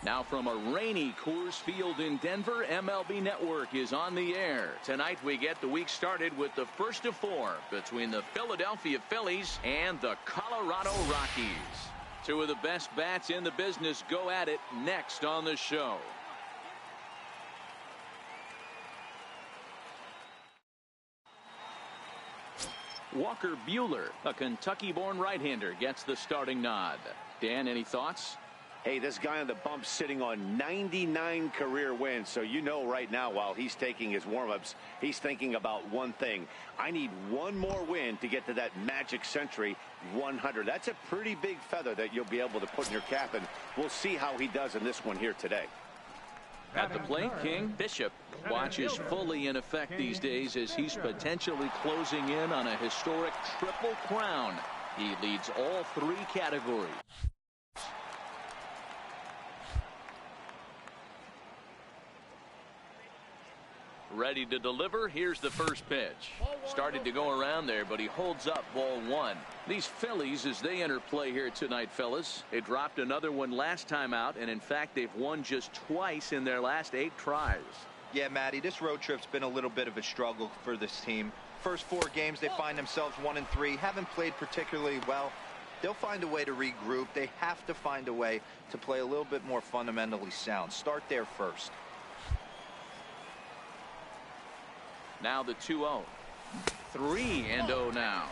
Now from a rainy Coors Field in Denver, MLB Network is on the air. Tonight we get the week started with the first of 4 between the Philadelphia Phillies and the Colorado Rockies. 2 of the best bats in the business go at it next on the show. Walker Buehler, a Kentucky-born right-hander, gets the starting nod. Dan, any thoughts? Hey, this guy on the bump sitting on 99 career wins. So you know right now while he's taking his warm-ups, he's thinking about one thing. I need one more win to get to that magic century 100. That's a pretty big feather that you'll be able to put in your cap, and we'll see how he does in this one here today. At the plate, King Bishop watches fully in effect these days as he's potentially closing in on a historic triple crown. He leads all 3 categories. Ready to deliver. Here's the first pitch. Started to go around there, but he holds up ball 1. These Phillies, as they enter play here tonight, fellas, they dropped another one last time out, and in fact they've won just twice in their last 8 tries. Yeah, Matty, this road trip's been a little bit of a struggle for this team. First 4 games they find themselves 1-3, haven't played particularly well. They'll find a way to regroup. They have to find a way to play a little bit more fundamentally sound. Start there first. Now the 2-0. 3-0 now.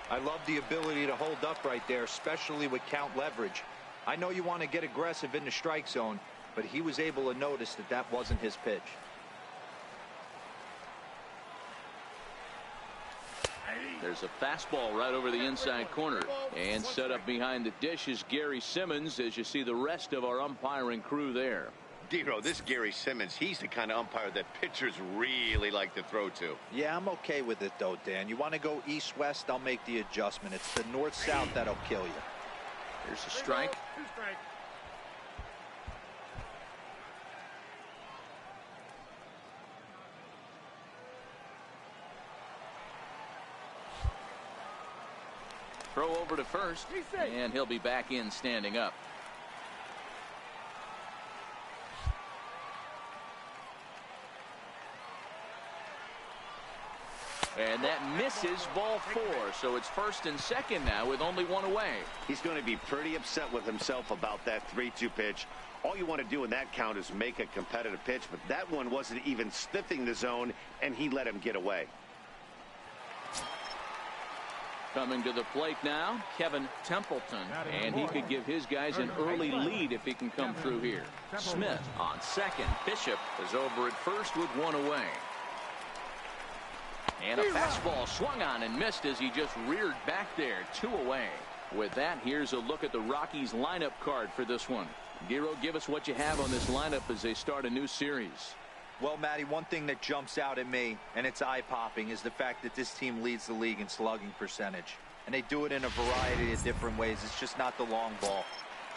I love the ability to hold up right there, especially with count leverage. I know you want to get aggressive in the strike zone, but he was able to notice that that wasn't his pitch. There's a fastball right over the inside corner, and set up behind the dish is Gary Simmons, as you see the rest of our umpiring crew there. Dero, this Gary Simmons, he's the kind of umpire that pitchers really like to throw to. Yeah, I'm okay with it though, Dan. You want to go east-west, I'll make the adjustment. It's the north-south that'll kill you. Here's a strike. Throw over to first, and he'll be back in standing up. And that misses ball 4, so it's first and second now with only 1 away. He's going to be pretty upset with himself about that 3-2 pitch. All you want to do in that count is make a competitive pitch, but that one wasn't even sniffing the zone, and he let him get away. Coming to the plate now, Kevin Templeton, and he could give his guys an early lead if he can come through here. Smith on second. Bishop is over at first with 1 away. And a fastball swung on and missed as he just reared back there. 2 away. With that, here's a look at the Rockies lineup card for this one. Giro, give us what you have on this lineup as they start a new series. Well, Matty, one thing that jumps out at me, and it's eye-popping, is the fact that this team leads the league in slugging percentage. And they do it in a variety of different ways. It's just not the long ball.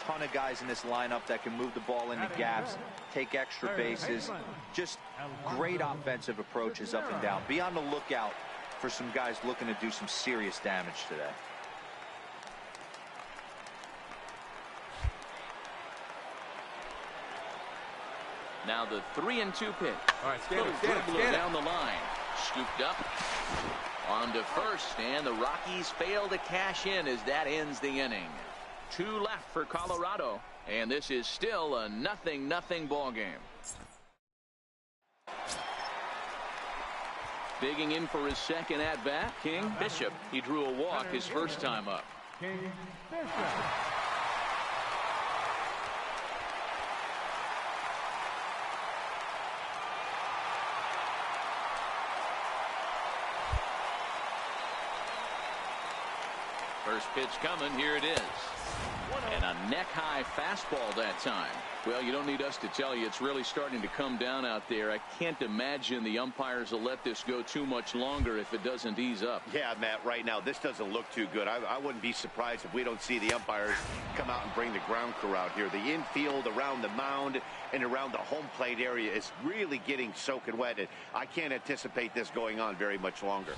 Ton of guys in this lineup that can move the ball into gaps, take extra bases. Just great offensive approaches up and down. Be on the lookout for some guys looking to do some serious damage today. Now the 3-2 pitch. All right, stand down the line. Scooped up. On to first, and the Rockies fail to cash in as that ends the inning. 2 left for Colorado, and this is still a 0-0 ball game. Digging in for his second at-bat, King Bishop. He drew a walk his first time up. King Bishop. First pitch coming. Here it is. And a neck-high fastball that time. Well, you don't need us to tell you it's really starting to come down out there. I can't imagine the umpires will let this go too much longer if it doesn't ease up. Yeah, Matt, right now this doesn't look too good. I wouldn't be surprised if we don't see the umpires come out and bring the ground crew out here. The infield around the mound and around the home plate area is really getting soaking wet, and I can't anticipate this going on very much longer.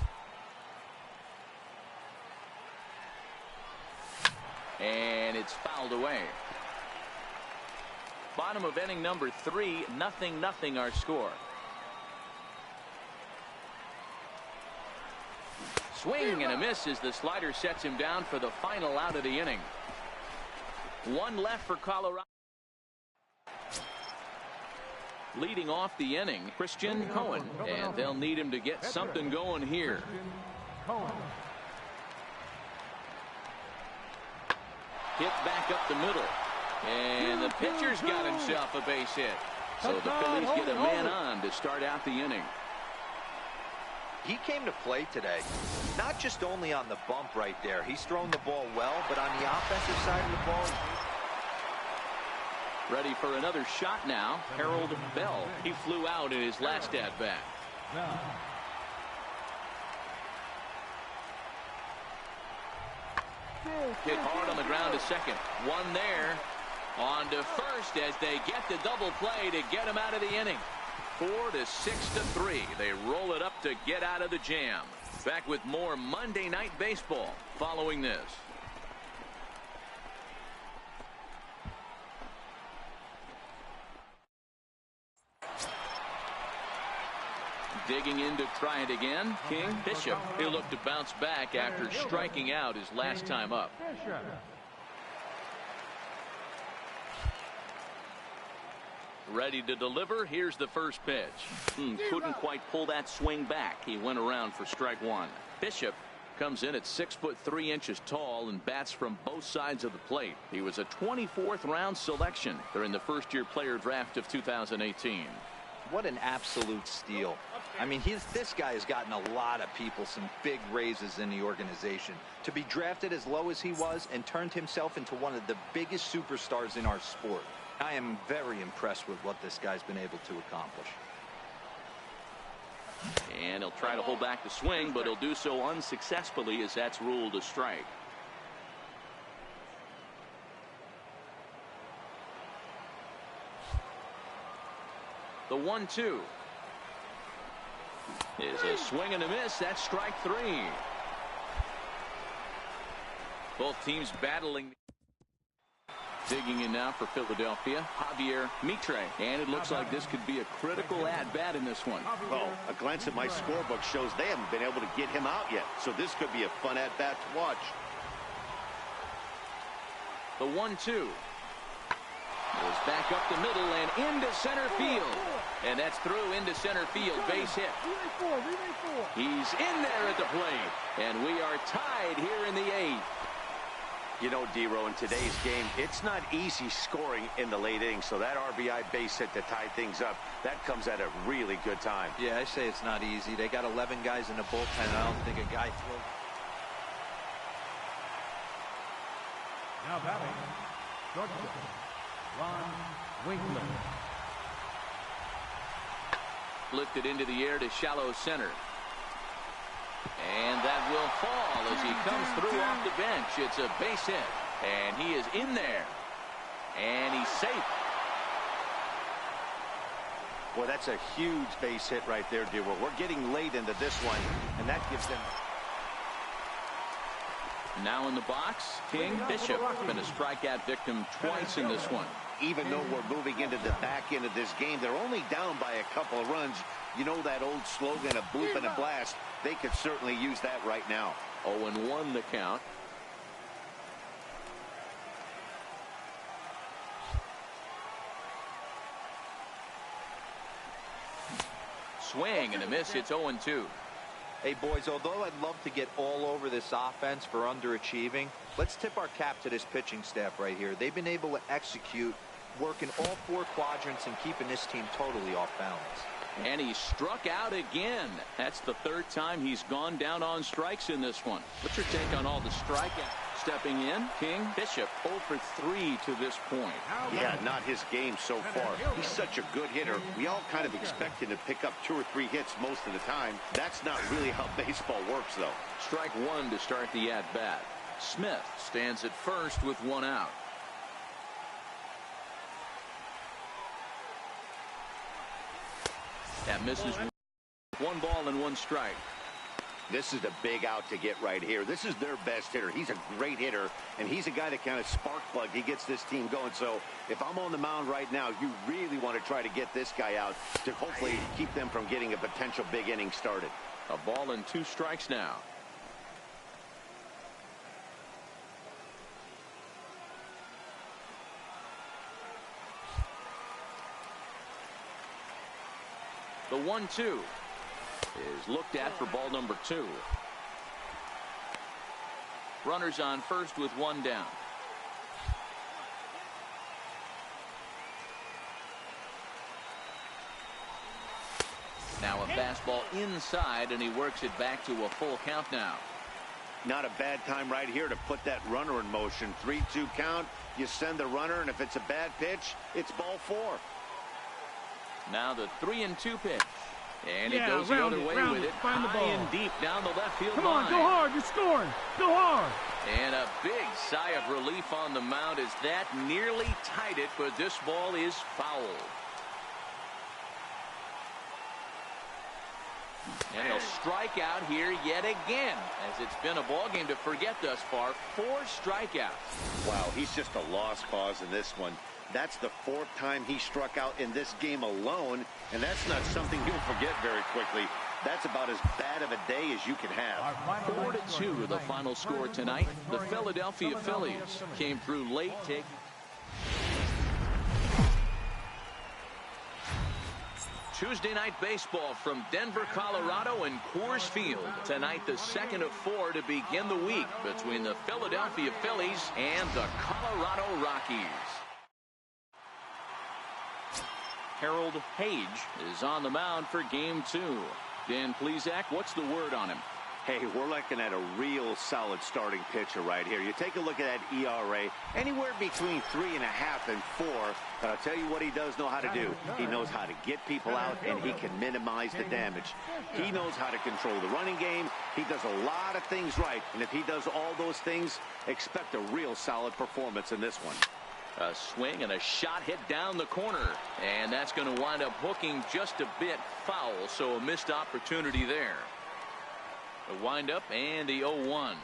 And it's fouled away. Bottom of inning number 3, 0-0 our score. Swing and a miss as the slider sets him down for the final out of the inning. One left for Colorado. Leading off the inning, Christian Cohen, and they'll need him to get something going here. Hit back up the middle, and the pitcher's got himself a base hit. So the Phillies get a man on to start out the inning. He came to play today, not just only on the bump right there. He's thrown the ball well, but on the offensive side of the ball. Ready for another shot now, Harold Bell. He flew out in his last at-bat. Hit hard on the ground to second. One there. On to first as they get the double play to get him out of the inning. 4-6-3. They roll it up to get out of the jam. Back with more Monday Night Baseball following this. Digging in to try it again, King Bishop. He'll look to bounce back after striking out his last time up. Ready to deliver. Here's the first pitch. Couldn't quite pull that swing back. He went around for strike one. Bishop comes in at 6'3" tall and bats from both sides of the plate. He was a 24th round selection during the first-year player draft of 2018. What an absolute steal. I mean, this guy has gotten a lot of people some big raises in the organization. To be drafted as low as he was and turned himself into one of the biggest superstars in our sport. I am very impressed with what this guy's been able to accomplish. And he'll try to hold back the swing, but he'll do so unsuccessfully as that's ruled a strike. The 1-2 is a swing and a miss. That's strike 3. Both teams battling. Digging in now for Philadelphia, Javier Mitre, and it looks like this could be a critical at-bat in this one. Well, a glance at my scorebook shows they haven't been able to get him out yet, so this could be a fun at-bat to watch. The 1-2 is back up the middle and into center field, and that's through into center field. Base hit. He's in there at the plate, and we are tied here in the 8th. You know, D-Row, in today's game, it's not easy scoring in the late innings, so that RBI base hit to tie things up, that comes at a really good time. Yeah, I say it's not easy. They got 11 guys in the bullpen, and I don't think a guy throws. Now batting, shortstop, Ron Winkler. Lifted into the air to shallow center. And that will fall as he comes through off the bench. It's a base hit, and he is in there, and he's safe. Well, that's a huge base hit right there, dear. We're getting late into this one, and that gives them. Now in the box, King Bishop, been a strikeout victim twice in this one. Even though we're moving into the back end of this game, they're only down by a couple of runs. You know that old slogan, a bloop and a blast. They could certainly use that right now. 0-1 the count. Swing and a miss. It's 0-2. Hey, boys, although I'd love to get all over this offense for underachieving, let's tip our cap to this pitching staff right here. They've been able to execute, working all 4 quadrants and keeping this team totally off balance. And he struck out again. That's the 3rd time he's gone down on strikes in this one. What's your take on all the strikeouts? Stepping in, King Bishop 0 for 3 to this point. Yeah, not his game so far. He's such a good hitter. We all kind of expect him to pick up 2 or 3 hits most of the time. That's not really how baseball works, though. Strike 1 to start the at-bat. Smith stands at first with 1 out. That misses. 1 ball and 1 strike. This is the big out to get right here. This is their best hitter. He's a great hitter, and he's a guy that kind of spark plug. He gets this team going. So if I'm on the mound right now, you really want to try to get this guy out to hopefully keep them from getting a potential big inning started. A ball and 2 strikes now. The 1-2 is looked at for ball number 2. Runners on first with 1 down. Now a fastball inside, and he works it back to a full count now. Not a bad time right here to put that runner in motion. 3-2 count. You send the runner, and if it's a bad pitch, it's ball 4. Now the 3-2 pitch. And it goes the other way with it. Find the ball. High and deep down the left field line. Come on, go hard. You're scoring. Go hard. And a big sigh of relief on the mound as that nearly tied it, but this ball is fouled. And he'll strike out here yet again, as it's been a ball game to forget thus far. 4 strikeouts. Wow, he's just a lost cause in this one. That's the 4th time he struck out in this game alone, and that's not something you'll forget very quickly. That's about as bad of a day as you can have. 4-2 the final score tonight. The Philadelphia Phillies came through late. Tuesday night baseball from Denver, Colorado, and Coors Field. Tonight, the 2nd of 4 to begin the week between the Philadelphia Phillies and the Colorado Rockies. Harold Hage is on the mound for game 2. Dan Plesac, what's the word on him? Hey, we're looking at a real solid starting pitcher right here. You take a look at that ERA, anywhere between 3.5 and 4. But I'll tell you what he does know how to do. He knows how to get people out, and he can minimize the damage. He knows how to control the running game. He does a lot of things right. And if he does all those things, expect a real solid performance in this one. A swing and a shot hit down the corner. And that's going to wind up hooking just a bit foul, so a missed opportunity there. The windup and the 0-1.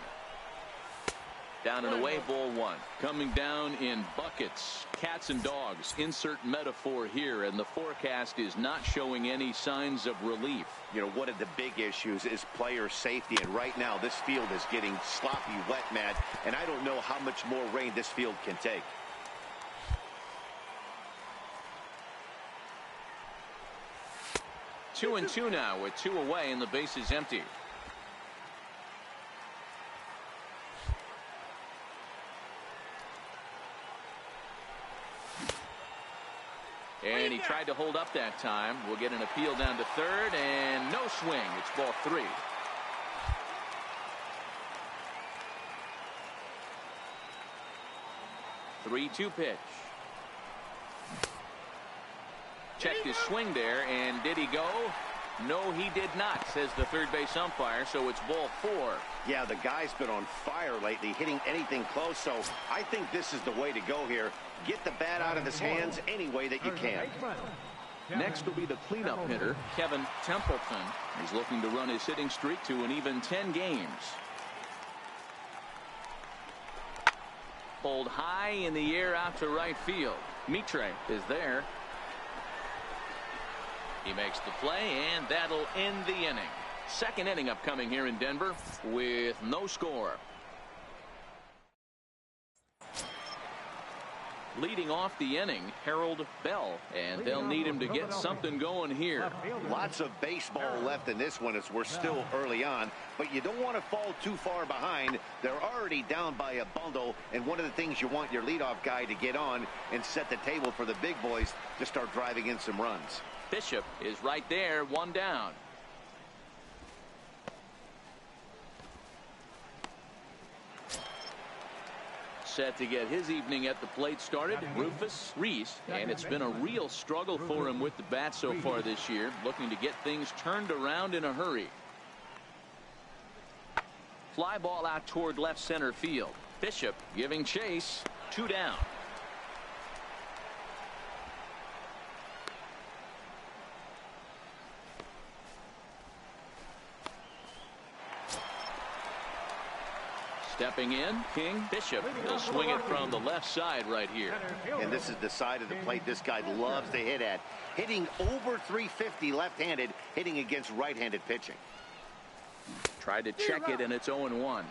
Down and away, ball 1. Coming down in buckets. Cats and dogs. Insert metaphor here, and the forecast is not showing any signs of relief. You know, one of the big issues is player safety, and right now this field is getting sloppy wet, Matt, and I don't know how much more rain this field can take. Two and 2 now with 2 away and the base is empty. And he tried to hold up that time. We'll get an appeal down to 3rd, and no swing. It's ball 3. The 3-2 pitch. Checked his swing there, and did he go? No, he did not, says the third base umpire, so it's ball 4. Yeah, the guy's been on fire lately, hitting anything close, so I think this is the way to go here. Get the bat out of his hands any way that you can. Next will be the cleanup hitter, Kevin Templeton. He's looking to run his hitting streak to an even 10 games. Pulled high in the air out to right field. Mitre is there. He makes the play, and that'll end the inning. Second inning upcoming here in Denver with no score. Leading off the inning, Harold Bell, and they'll need him to get something going here. Lots of baseball left in this one as we're still early on, but you don't want to fall too far behind. They're already down by a bundle, and one of the things you want your leadoff guy to get on and set the table for the big boys to start driving in some runs. Bishop is right there, 1 down. Set to get his evening at the plate started, Rufus Reese, and it's been a real struggle for him with the bat so far this year, looking to get things turned around in a hurry. Fly ball out toward left center field. Bishop giving chase, 2 down. Stepping in, King Bishop will swing it from the left side right here. And this is the side of the plate this guy loves to hit at. Hitting over 350 left-handed, hitting against right-handed pitching. Tried to check it, and it's 0-1.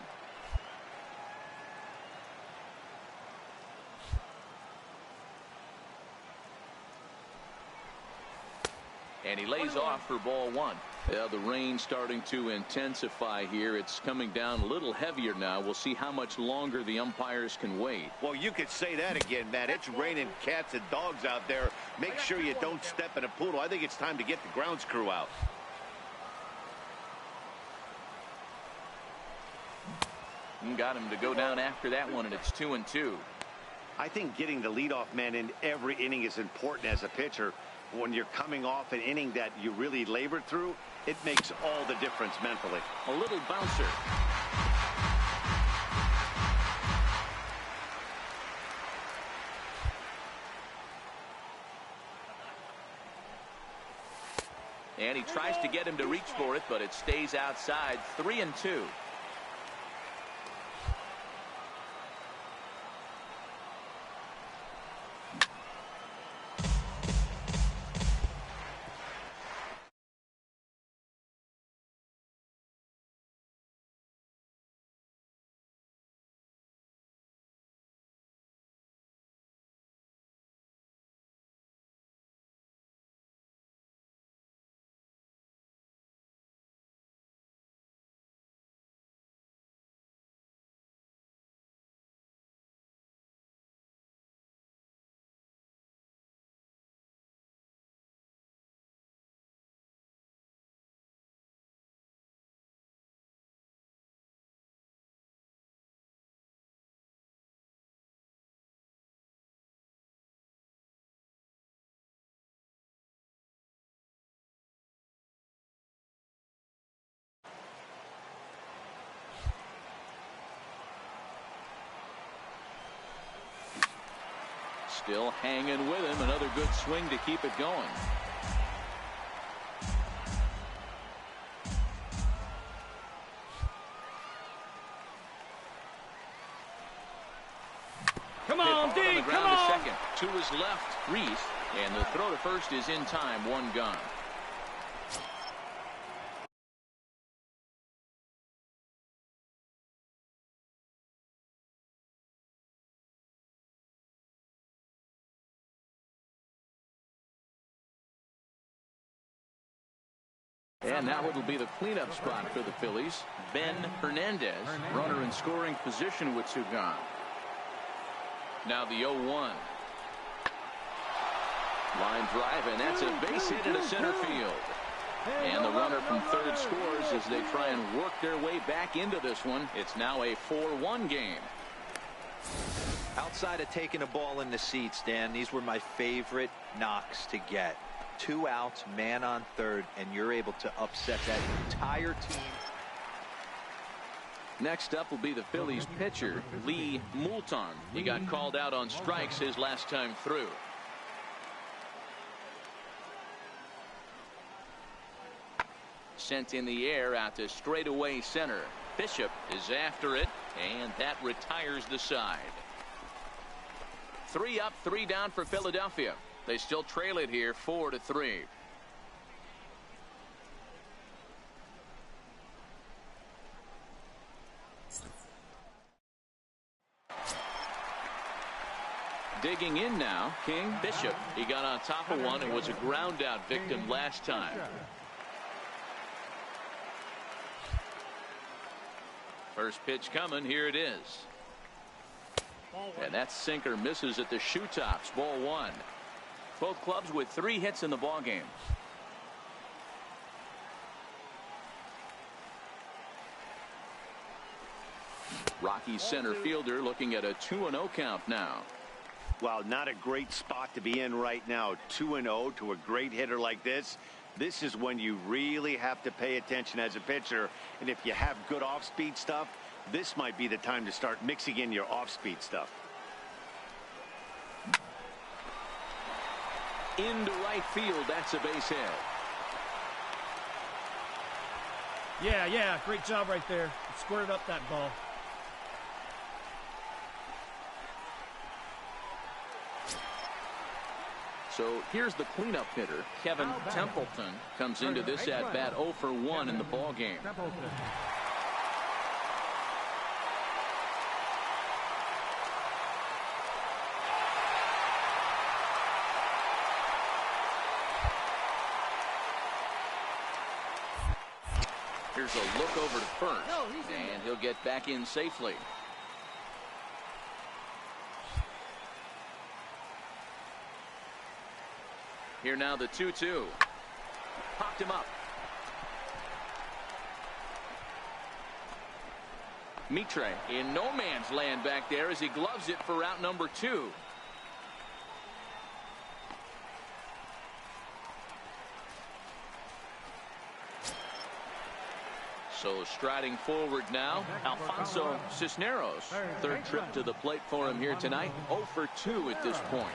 And he lays off for ball one. The rain starting to intensify here. It's coming down a little heavier now. We'll see how much longer the umpires can wait. Well, you could say that again, Matt. It's raining cats and dogs out there. Make sure you don't step in a poodle. I think it's time to get the grounds crew out. Got him to go down after that one, and it's 2-2. I think getting the leadoff man in every inning is important as a pitcher. When you're coming off an inning that you really labored through, it makes all the difference mentally. A little bouncer. And he tries to get him to reach for it, but it stays outside. 3-2. Still hanging with him. Another good swing to keep it going. Come on, D, come on. Second. To his left, Reese. And the throw to first is in time. One gone. And now it'll be the cleanup spot for the Phillies. Ben Hernandez, runner in scoring position with two gone. Now the 0-1. Line drive, and that's a base hit into center field. And the runner from third scores as they try and work their way back into this one. It's now a 4-1 game. Outside of taking a ball in the seats, Dan, these were my favorite knocks to get. 2 outs, man on third, and you're able to upset that entire team. Next up will be the Phillies pitcher, Lee Moulton. He got called out on strikes his last time through. Sent in the air out to straightaway center. Bishop is after it, and that retires the side. 3 up, 3 down for Philadelphia. They still trail it here 4-3. Digging in now, King Bishop. He got on top of one and was a ground out victim last time. First pitch coming. Here it is. And that sinker misses at the shoe tops. Ball one. Both clubs with 3 hits in the ball game. Rockies center fielder looking at a 2-0 count now. Well, not a great spot to be in right now. 2-0 to a great hitter like this. This is when you really have to pay attention as a pitcher. And if you have good off-speed stuff, this might be the time to start mixing in your off-speed stuff. Into right field. That's a base hit. Yeah, great job right there. Squared up that ball. So here's the cleanup hitter. Kevin Templeton comes into this at bat 0 for 1 in the ball game. Here's a look over to first, and he'll get back in safely. Here now the 2-2. Popped him up. Mitre in no man's land back there as he gloves it for route number 2. So striding forward now, Alfonso Cisneros. Third trip to the plate for him here tonight. 0 for 2 at this point.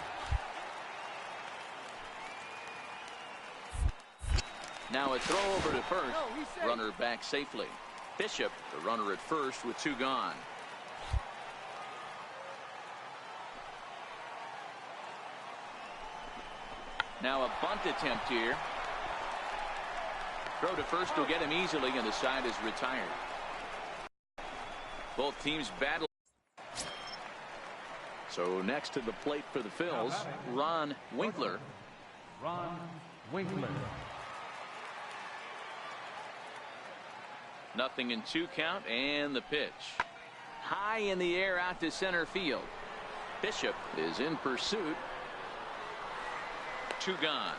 Now a throw over to first. Runner back safely. Bishop, the runner at first with 2 gone. Now a bunt attempt here. Throw to first will get him easily, and the side is retired. Both teams battle. So next to the plate for the Phils, Ron Winkler. Nothing in 2 count, and the pitch. High in the air out to center field. Bishop is in pursuit. 2 gone.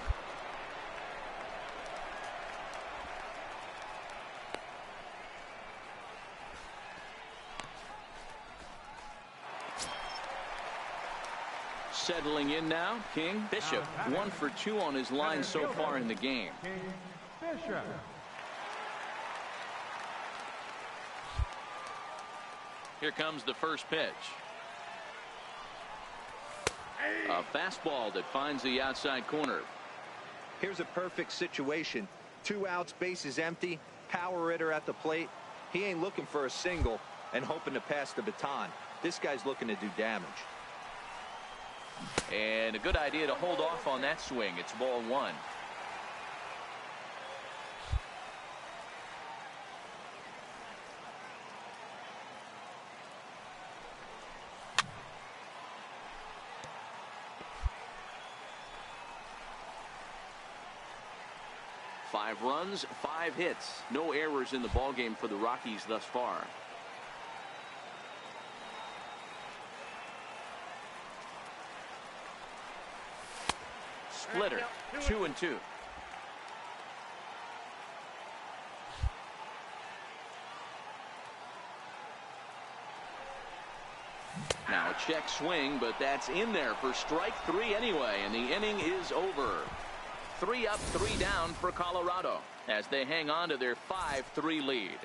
Settling in now, King Bishop. 1 for 2 on his line so far in the game. Here comes the first pitch. A fastball that finds the outside corner. Here's a perfect situation. 2 outs, bases empty, power hitter at the plate. He ain't looking for a single and hoping to pass the baton. This guy's looking to do damage. And a good idea to hold off on that swing. It's ball 1. Five runs, 5 hits. No errors in the ballgame for the Rockies thus far. Splitter, 2-2. Now a check swing, but that's in there for strike 3 anyway, and the inning is over. 3 up, 3 down for Colorado as they hang on to their 5-3 lead.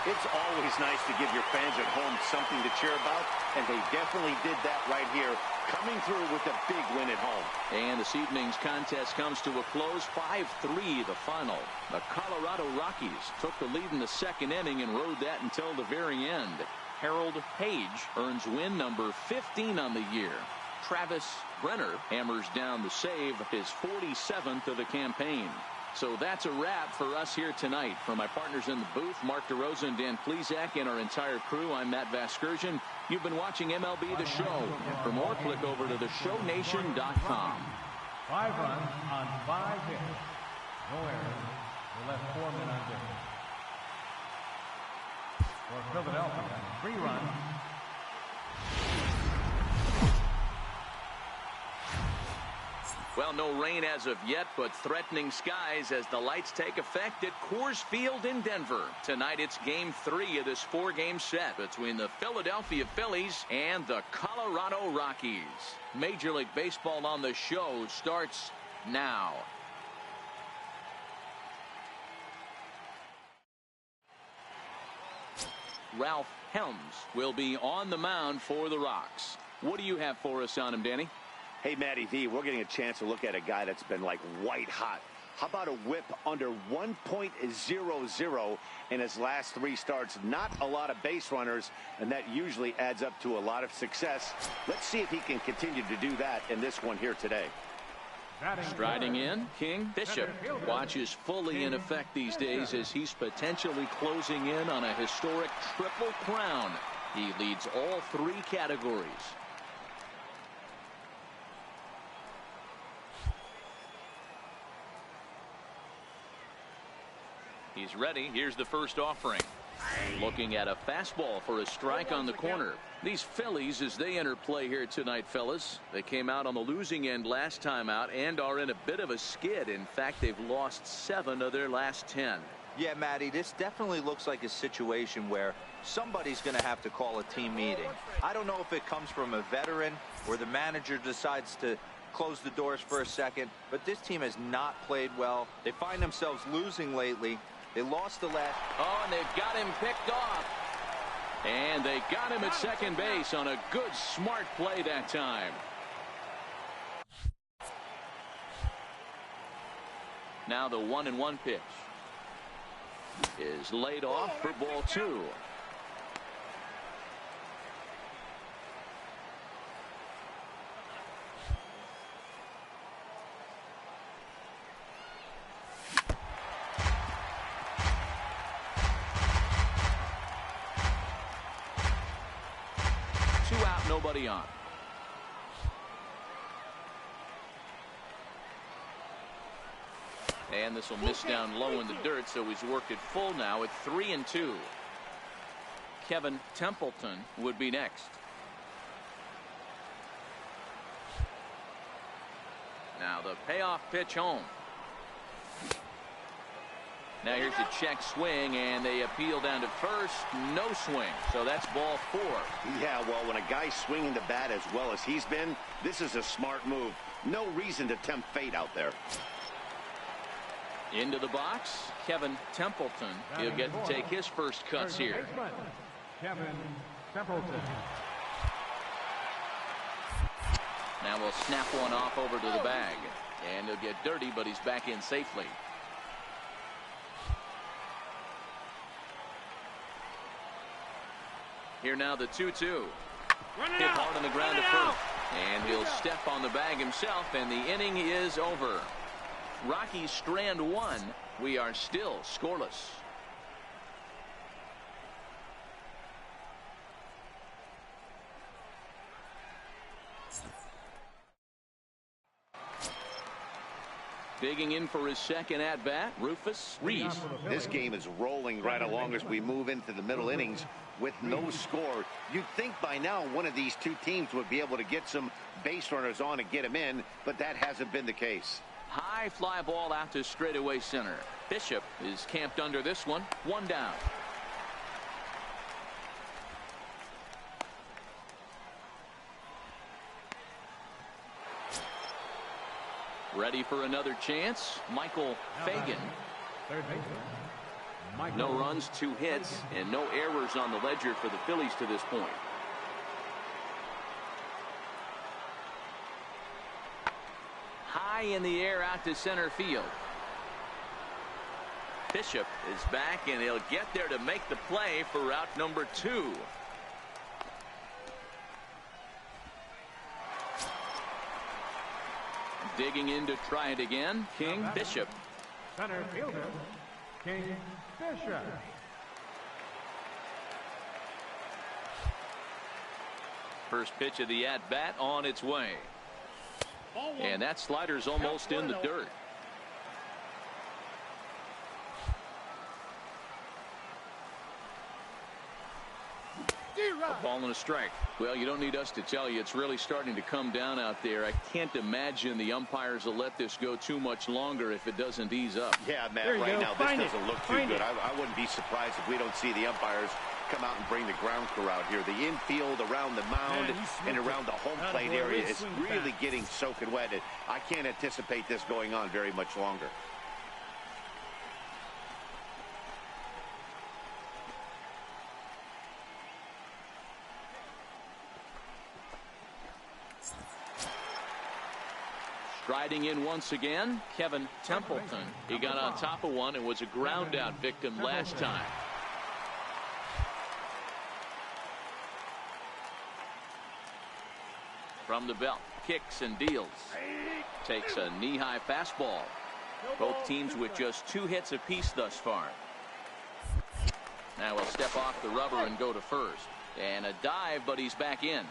It's always nice to give your fans at home something to cheer about, and they definitely did that right here, coming through with a big win at home. And this evening's contest comes to a close, 5-3 the final. The Colorado Rockies took the lead in the 2nd inning and rode that until the very end. Harold Page earns win number 15 on the year. Travis Brenner hammers down the save, his 47th of the campaign. So that's a wrap for us here tonight. For my partners in the booth, Mark DeRosa and Dan Plesac, and our entire crew, I'm Matt Vasgersian. You've been watching MLB The Show. For more, click over to theshownation.com. 5 runs on 5 hits. No errors. They left 4 men on base. For Philadelphia, 3 runs. Well, no rain as of yet, but threatening skies as the lights take effect at Coors Field in Denver. Tonight it's game 3 of this 4-game set between the Philadelphia Phillies and the Colorado Rockies. Major League Baseball on the Show starts now. Ralph Helms will be on the mound for the Rocks. What do you have for us on him, Danny? Hey, Matty V, we're getting a chance to look at a guy that's been like white hot. How about a whip under 1.00 in his last 3 starts? Not a lot of base runners, and that usually adds up to a lot of success. Let's see if he can continue to do that in this one here today. Striding in, King Bishop watches fully in effect these days as he's potentially closing in on a historic triple crown. He leads all 3 categories. He's ready. Here's the first offering. Looking at a fastball for a strike on the corner. These Phillies, as they enter play here tonight, fellas, they came out on the losing end last time out and are in a bit of a skid. In fact, they've lost 7 of their last 10. Yeah, Matty, this definitely looks like a situation where somebody's going to have to call a team meeting. I don't know if it comes from a veteran or the manager decides to close the doors for a second, but this team has not played well. They find themselves losing lately. They lost the last. Oh, and they've got him picked off. And they got him at second base on a good, smart play that time. Now the 1-1 pitch is laid off for ball 2. Nobody on. And this will miss down low in the dirt, so he's worked it full now at 3-2. Kevin Templeton would be next. Now the payoff pitch home. Now here's a check swing, and they appeal down to first. No swing, so that's ball 4. Yeah, well, when a guy's swinging the bat as well as he's been, this is a smart move. No reason to tempt fate out there. Into the box, Kevin Templeton. He'll get to take his first cuts here. Kevin Templeton. Now we'll snap one off over to the bag. And he'll get dirty, but he's back in safely. Here now the 2-2. Hit hard on the ground to first. And he'll step on the bag himself, and the inning is over. Rockies strand 1. We are still scoreless. Digging in for his second at-bat, Rufus Reese. This game is rolling right along as we move into the middle innings with no score. You'd think by now one of these 2 teams would be able to get some base runners on and get them in, but that hasn't been the case. High fly ball out to straightaway center. Bishop is camped under this one. 1 down. Ready for another chance, Michael Fagan. No runs, 2 hits, and no errors on the ledger for the Phillies to this point. High in the air out to center field. Bishop is back, and he'll get there to make the play for route number 2. Digging in to try it again, King Bishop. Center fielder, King Bishop. First pitch of the at-bat on its way. And that slider's almost in the dirt. A ball and a strike. Well, you don't need us to tell you it's really starting to come down out there. I can't imagine the umpires will let this go too much longer if it doesn't ease up. Yeah, Matt, right now this doesn't look too good. I wouldn't be surprised if we don't see the umpires come out and bring the ground crew out here. The infield around the mound and around the home plate area is really getting soaking wet. I can't anticipate this going on very much longer. Striding in once again, Kevin Templeton. He got on top of one and was a ground out victim last time. From the belt, kicks and deals. Takes a knee-high fastball. Both teams with just 2 hits apiece thus far. Now he'll step off the rubber and go to first. And a dive, but he's back in.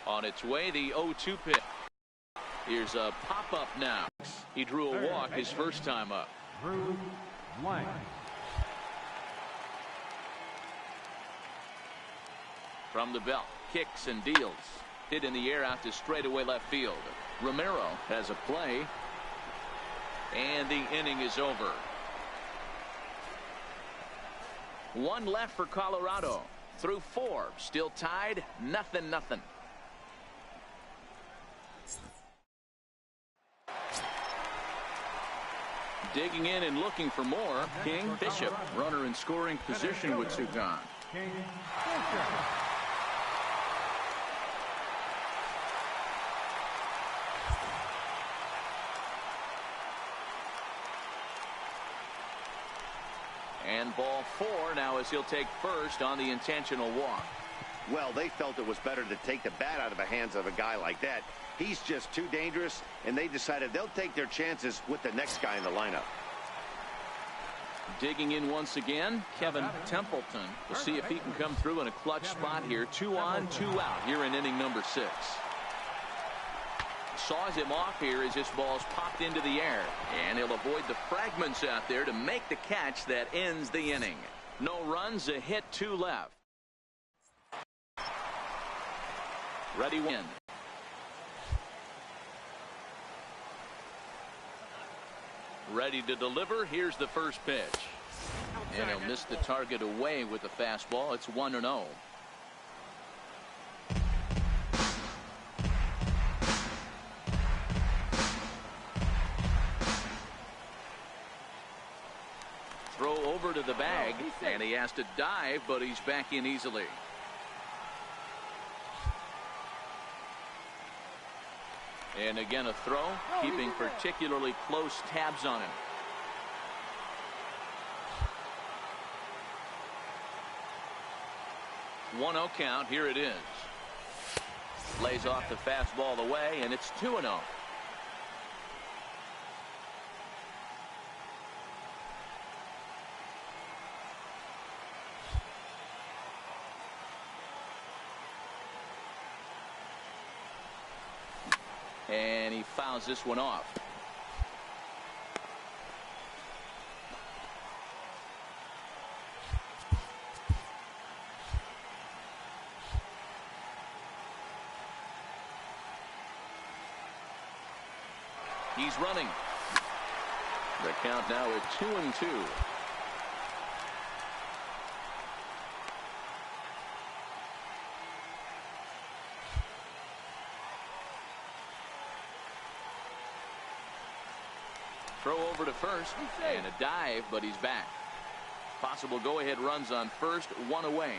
On its way, the 0-2 pitch. Here's a pop-up now. He drew a walk his first time up. Drew Blank. From the belt, kicks and deals. Hit in the air out to straightaway left field. Romero has a play. And the inning is over. 1 left for Colorado. Through 4. Still tied. 0-0. Digging in and looking for more. King Bishop. Runner in scoring position with 2 gone. King Bishop. And ball 4 now as he'll take first on the intentional walk. Well, they felt it was better to take the bat out of the hands of a guy like that. He's just too dangerous, and they decided they'll take their chances with the next guy in the lineup. Digging in once again, Kevin Templeton. We'll see if he can come through in a clutch spot here. 2 on, 2 out here in inning number 6. Saws him off here as this ball's popped into the air. And he'll avoid the fragments out there to make the catch that ends the inning. No runs, a hit, 2 left. Ready, win. Ready to deliver. Here's the first pitch. And he'll miss the target away with the fastball. It's 1-0. Throw over to the bag, and he has to dive, but he's back in easily. And again a throw, keeping particularly close tabs on him. One 1-0 count. Here it is. Lays off the fastball away, and it's 2-0. And he fouls this one off. He's running. The count now at 2-2. Throw over to first and a dive, but he's back. Possible go-ahead runs on first, 1 away.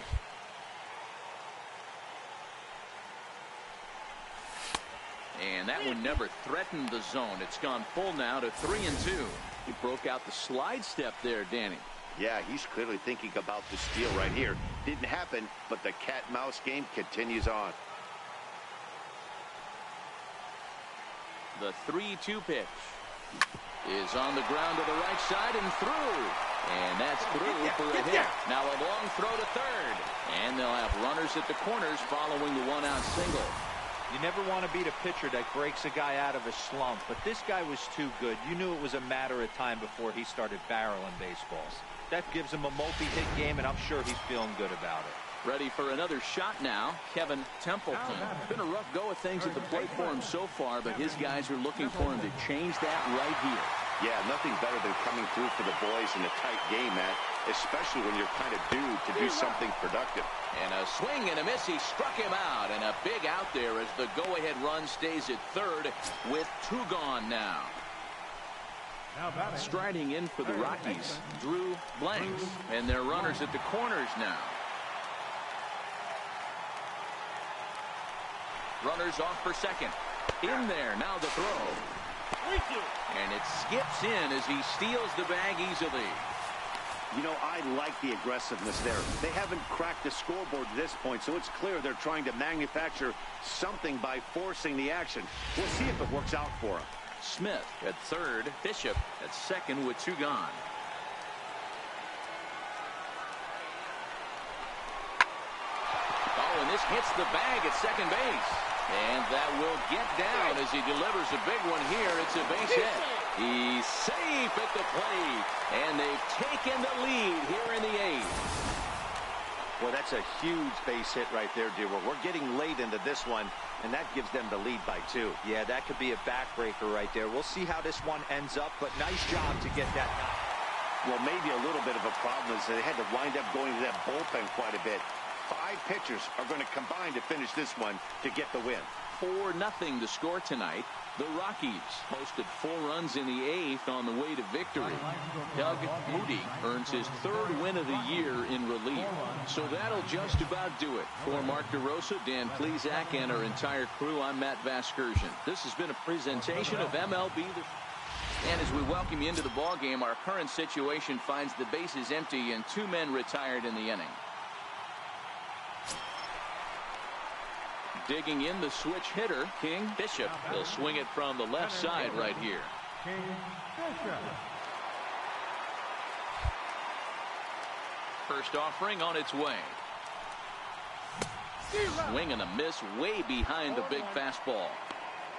And that one never threatened the zone. It's gone full now to 3-2. He broke out the slide step there, Danny. Yeah, he's clearly thinking about the steal right here. Didn't happen, but the cat-mouse game continues on. The 3-2 pitch is on the ground to the right side and through. And that's through for a hit. Now a long throw to third. And they'll have runners at the corners following the 1-out single. You never want to beat a pitcher that breaks a guy out of a slump, but this guy was too good. You knew it was a matter of time before he started barreling baseballs. That gives him a multi-hit game, and I'm sure he's feeling good about it. Ready for another shot now, Kevin Templeton. Been a rough go of things at the plate for him so far, but his guys are looking for him to change that right here. Yeah, nothing better than coming through for the boys in a tight game, Matt, especially when you're kind of due to do something productive. And a swing and a miss. He struck him out, and a big out there as the go-ahead run stays at third with 2 gone now. Striding in for the Rockies, Drew Blanks, and their runners at the corners now. Runners off for second. In there, now the throw. And it skips in as he steals the bag easily. You know, I like the aggressiveness there. They haven't cracked the scoreboard at this point, so it's clear they're trying to manufacture something by forcing the action. We'll see if it works out for them. Smith at third, Bishop at second with 2 gone. Oh, and this hits the bag at second base. And that will get down as he delivers a big one here. It's a base hit. He's safe at the plate. And they've taken the lead here in the 8th. Well, that's a huge base hit right there, Dewar. We're getting late into this one, and that gives them the lead by 2. Yeah, that could be a backbreaker right there. We'll see how this one ends up, but nice job to get that. Well, maybe a little bit of a problem is they had to wind up going to that bullpen quite a bit. 5 pitchers are going to combine to finish this one to get the win. 4-0 to score tonight. The Rockies posted 4 runs in the 8th on the way to victory. Doug Moody earns his 3rd win of the year in relief. So that'll just about do it. For Mark DeRosa, Dan Plesac, and our entire crew, I'm Matt Vasgersian. This has been a presentation of MLB. And as we welcome you into the ballgame, our current situation finds the bases empty and 2 men retired in the inning. Digging in the switch hitter, King Bishop. He'll swing it from the left side right here. King Bishop. First offering on its way. Swing and a miss way behind the big fastball.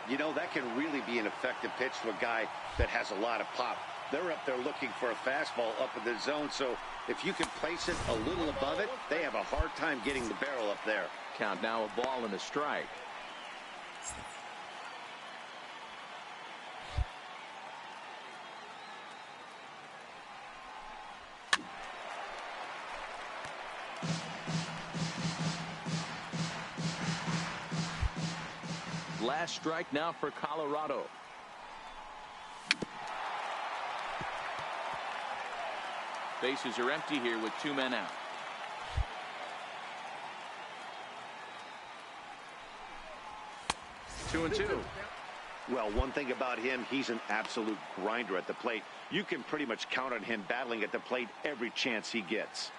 You know, that can really be an effective pitch to a guy that has a lot of pop. They're up there looking for a fastball up in the zone, so if you can place it a little above it, they have a hard time getting the barrel up there. Count now, a ball and a strike. Last strike now for Colorado. Bases are empty here with 2 men out. 2-2. Well, one thing about him, he's an absolute grinder at the plate. You can pretty much count on him battling at the plate every chance he gets.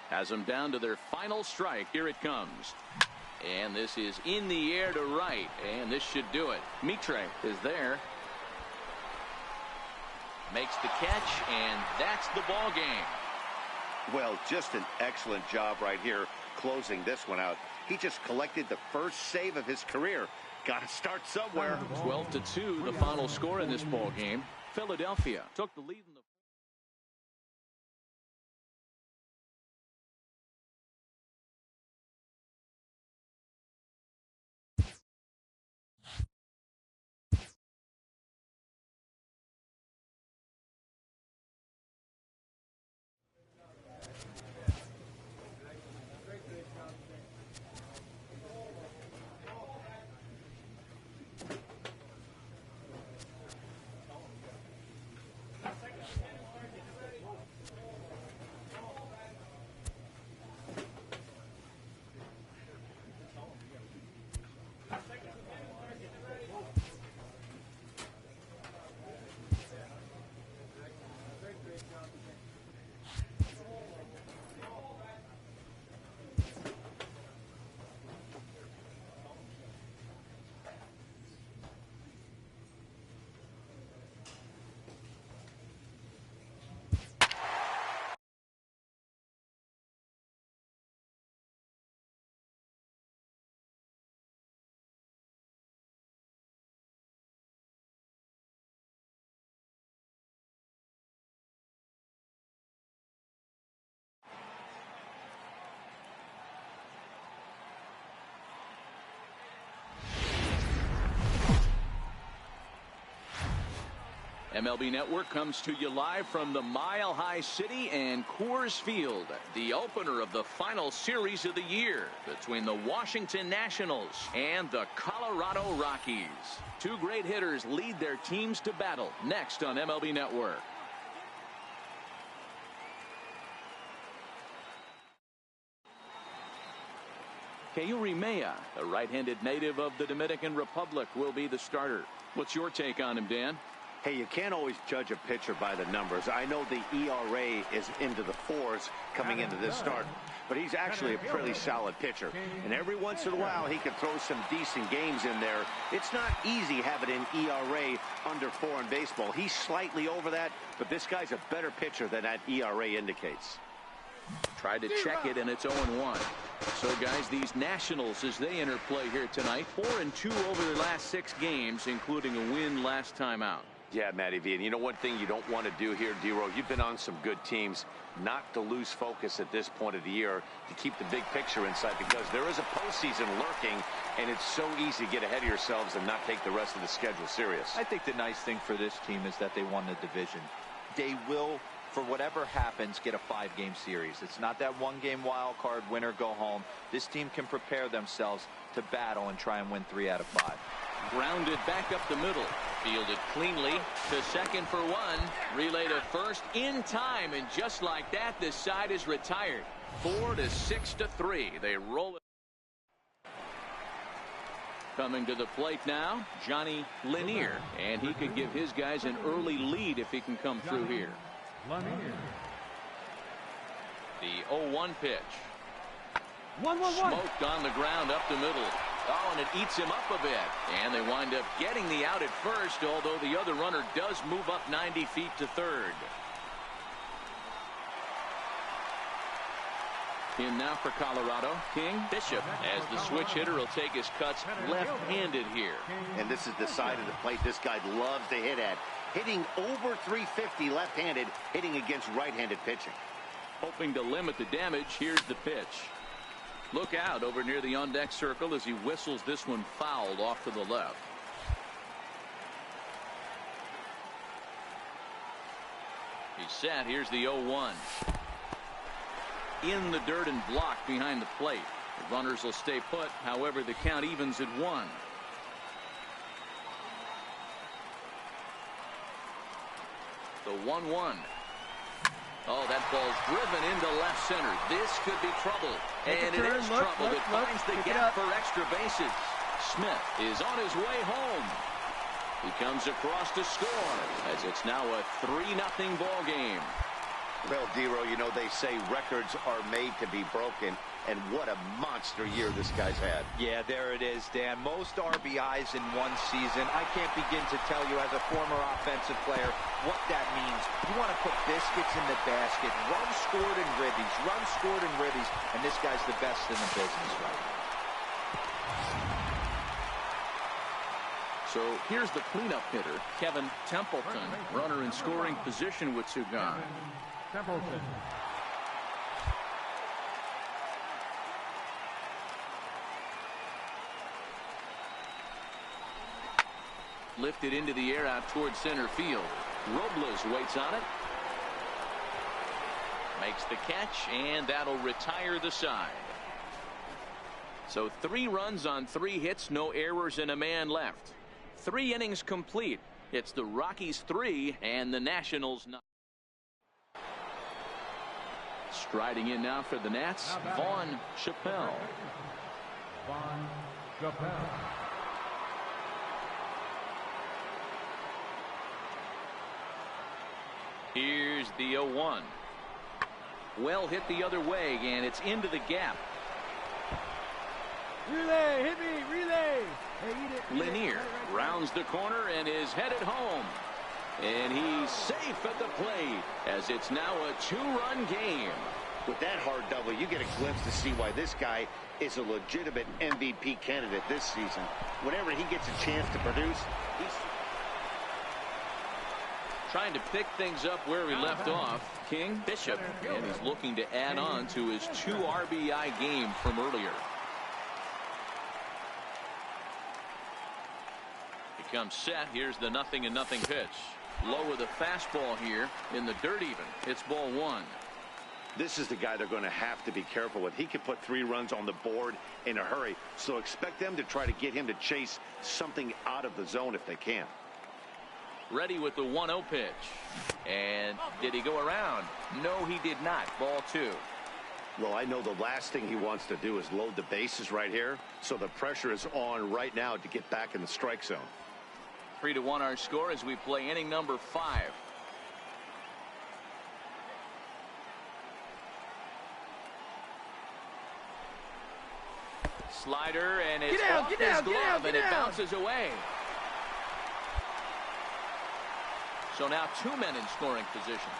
Has them down to their final strike. Here it comes. And this is in the air to right. And this should do it. Mitre is there. Makes the catch, and that's the ball game. Well, just an excellent job right here closing this one out. He just collected the first save of his career. Got to start somewhere. 12-2, the final score in this ball game. Philadelphia took the lead in the MLB Network comes to you live from the Mile High City and Coors Field, the opener of the final series of the year between the Washington Nationals and the Colorado Rockies. 2 great hitters lead their teams to battle next on MLB Network. Mejia, a right-handed native of the Dominican Republic, will be the starter. What's your take on him, Dan? Hey, you can't always judge a pitcher by the numbers. I know the ERA is into the 4s coming into this start, but he's actually a pretty solid pitcher. And every once in a while, he can throw some decent games in there. It's not easy having an ERA under 4 in baseball. He's slightly over that, but this guy's a better pitcher than that ERA indicates. Tried to check it, and it's 0-1. So, guys, these Nationals, as they enter play here tonight, 4-2 over their last 6 games, including a win last time out. Yeah, Matty V, and you know one thing you don't want to do here, D-Row, you've been on some good teams, not to lose focus at this point of the year, to keep the big picture inside, because there is a postseason lurking, and it's so easy to get ahead of yourselves and not take the rest of the schedule serious. I think the nice thing for this team is that they won the division. They will, for whatever happens, get a 5-game series. It's not that 1-game wild card, win or go home. This team can prepare themselves to battle and try and win 3 out of 5. Grounded back up the middle. Fielded cleanly to second for 1. Relay to first in time, and just like that, this side is retired. 4-6-3. They roll it. Coming to the plate now, Johnny Lanier, and he could give his guys an early lead if he can come through here. The 0-1 pitch. Smoked on the ground up the middle. Oh, and it eats him up a bit. And they wind up getting the out at first, although the other runner does move up 90 feet to third. In now for Colorado, King Bishop, as the switch hitter will take his cuts left-handed here. And this is the side of the plate this guy loves to hit at. Hitting over 350 left-handed, hitting against right-handed pitching. Hoping to limit the damage, here's the pitch. Look out over near the on-deck circle as he whistles this one fouled off to the left. He's set. Here's the 0-1. In the dirt and blocked behind the plate. The runners will stay put. However, the count evens at 1. The 1-1. Oh, that ball's driven into left center. This could be trouble. And it is trouble. It finds the gap for extra bases. Smith is on his way home. He comes across to score, as it's now a 3-0 ball game. Well, D-Row, you know they say records are made to be broken, and what a monster year this guy's had. Yeah, there it is, Dan. Most RBIs in one season. I can't begin to tell you as a former offensive player what that means. You want to put biscuits in the basket, runs scored in ribbies, and this guy's the best in the business right now. So here's the cleanup hitter, Kevin Templeton, runner in scoring position with 2 gone. Templeton. Lifted into the air out towards center field. Robles waits on it. Makes the catch, and that'll retire the side. So 3 runs on 3 hits, no errors, and a man left. 3 innings complete. It's the Rockies 3 and the Nationals 9. Striding in now for the Nats, Vaughn Chappelle. Here's the 0-1. Well hit the other way, and it's into the gap. Relay, hit me, relay. Hey, eat it. Lanier rounds the corner and is headed home. And he's safe at the plate, as it's now a 2-run game. With that hard double, you get a glimpse to see why this guy is a legitimate MVP candidate this season. Whenever he gets a chance to produce, he's trying to pick things up where we left off. King Bishop, and he's looking to add on to his 2 RBI game from earlier. He comes set. Here's the 0-0 pitch. Low with a fastball here in the dirt even. It's ball 1. This is the guy they're going to have to be careful with. He can put 3 runs on the board in a hurry, so expect them to try to get him to chase something out of the zone if they can. Ready with the 1-0 pitch. And did he go around? No, he did not. Ball 2. Well, I know the last thing he wants to do is load the bases right here, so the pressure is on right now to get back in the strike zone. 3-1 our score as we play inning number 5. Slider, and it's off his glove, and it bounces away. So now 2 men in scoring position.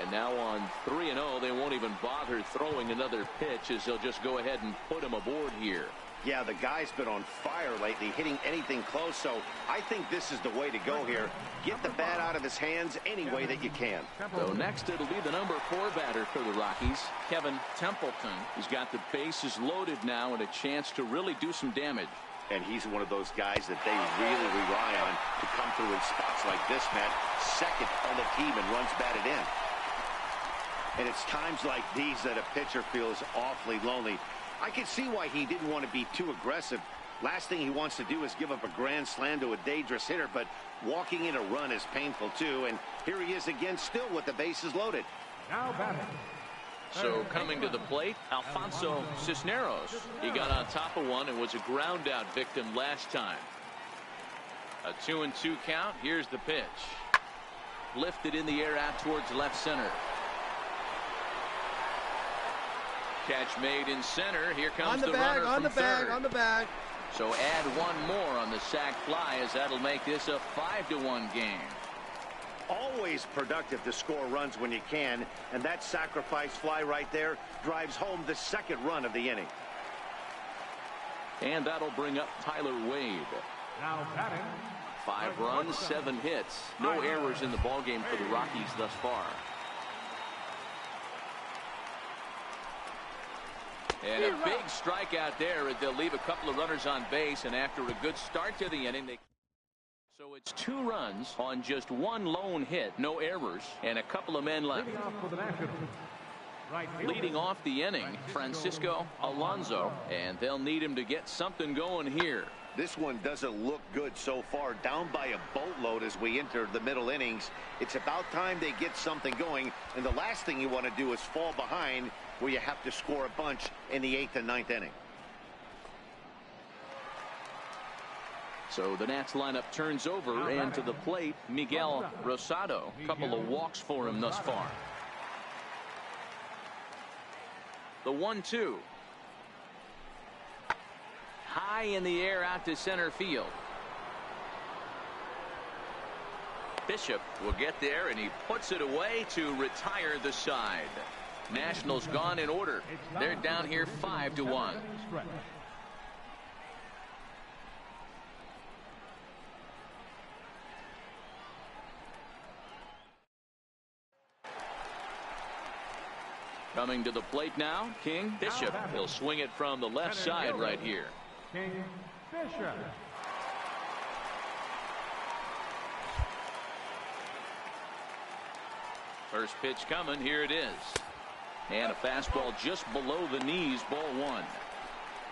And now on 3-0, they won't even bother throwing another pitch as they'll just go ahead and put him aboard here. Yeah, the guy's been on fire lately, hitting anything close, so I think this is the way to go here. Get the bat out of his hands any way that you can. So next it'll be the number 4 batter for the Rockies, Kevin Templeton. He's got the bases loaded now and a chance to really do some damage. And he's one of those guys that they really rely on to come through in spots like this, Matt. Second on the team and runs batted in. And it's times like these that a pitcher feels awfully lonely. I can see why he didn't want to be too aggressive. Last thing he wants to do is give up a grand slam to a dangerous hitter, but walking in a run is painful too. And here he is again, still with the bases loaded. Now batting. So coming to the plate, Alfonso Cisneros. He got on top of one and was a ground out victim last time. A 2-2 count. Here's the pitch. Lifted in the air out towards left center. Catch made in center. Here comes the runner from third. On the bag. So add one more on the sac fly as that'll make this a 5-1 game. Always productive to score runs when you can, and that sacrifice fly right there drives home the second run of the inning. And that'll bring up Tyler Wade. Now batting. 5 runs, 7 hits. No errors in the ballgame for the Rockies thus far. And a big strikeout there as they'll leave a couple of runners on base, and after a good start to the inning, so it's 2 runs on just 1 lone hit, no errors, and a couple of men left. Leading off the inning, Francisco Alonso, and they'll need him to get something going here. This one doesn't look good so far, down by a boatload as we enter the middle innings. It's about time they get something going, and the last thing you want to do is fall behind where you have to score a bunch in the 8th and 9th inning. So the Nats lineup turns over, and to the plate, Miguel Rosado. A couple of walks for him thus far. The 1-2. High in the air out to center field. Bishop will get there, and he puts it away to retire the side. Nationals gone in order. They're down here 5-1. Coming to the plate now, King Bishop. He'll swing it from the left side right here. King Bishop. First pitch coming. Here it is. And a fastball just below the knees, ball 1.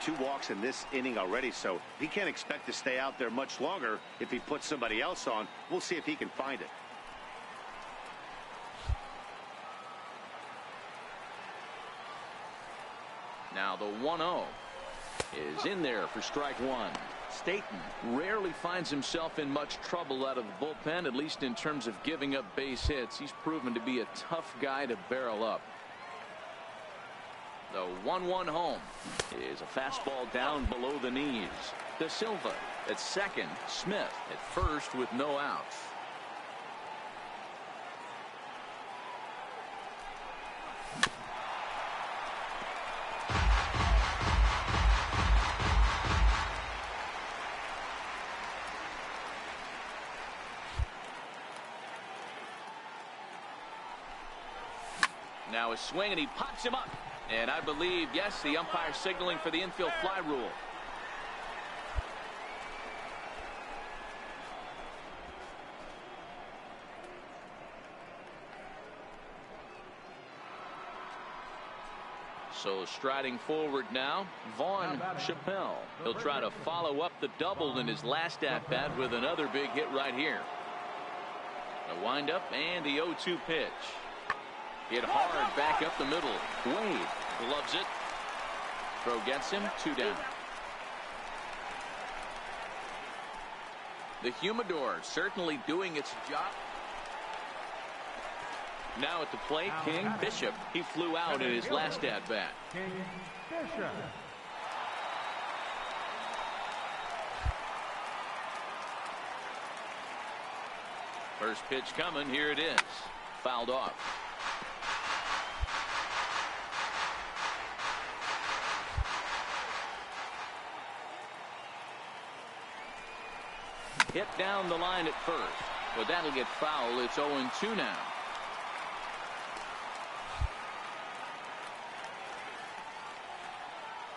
2 walks in this inning already, so he can't expect to stay out there much longer. If he puts somebody else on, we'll see if he can find it. Now the 1-0 is in there for strike 1. Staton rarely finds himself in much trouble out of the bullpen, at least in terms of giving up base hits. He's proven to be a tough guy to barrel up. The 1-1 home is a fastball down below the knees. De Silva at second. Smith at first with no outs. Now a swing, and he pops him up. And I believe, yes, the umpire signaling for the infield fly rule. So striding forward now, Vaughn Chappelle. He'll try to follow up the double in his last at-bat with another big hit right here. The windup and the 0-2 pitch. Hit hard back up the middle. Wade gloves it. Throw gets him, 2 down. The humidor certainly doing its job. Now at the plate, King Bishop. He flew out in his last at-bat. King Bishop. First pitch coming. Here it is. Fouled off. Hit down the line at first, but that'll get foul. It's 0-2 now.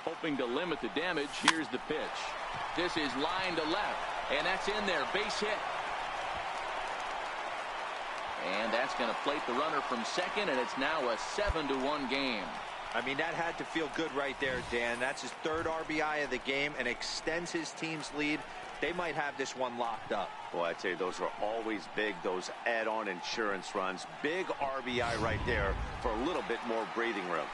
Hoping to limit the damage. Here's the pitch. This is line to left, and that's in there. Base hit. And that's going to plate the runner from second, and it's now a 7-1 game. I mean, that had to feel good right there, Dan. That's his 3rd RBI of the game and extends his team's lead. They might have this one locked up. Well, I tell you, those are always big, those add-on insurance runs. Big RBI right there for a little bit more breathing room.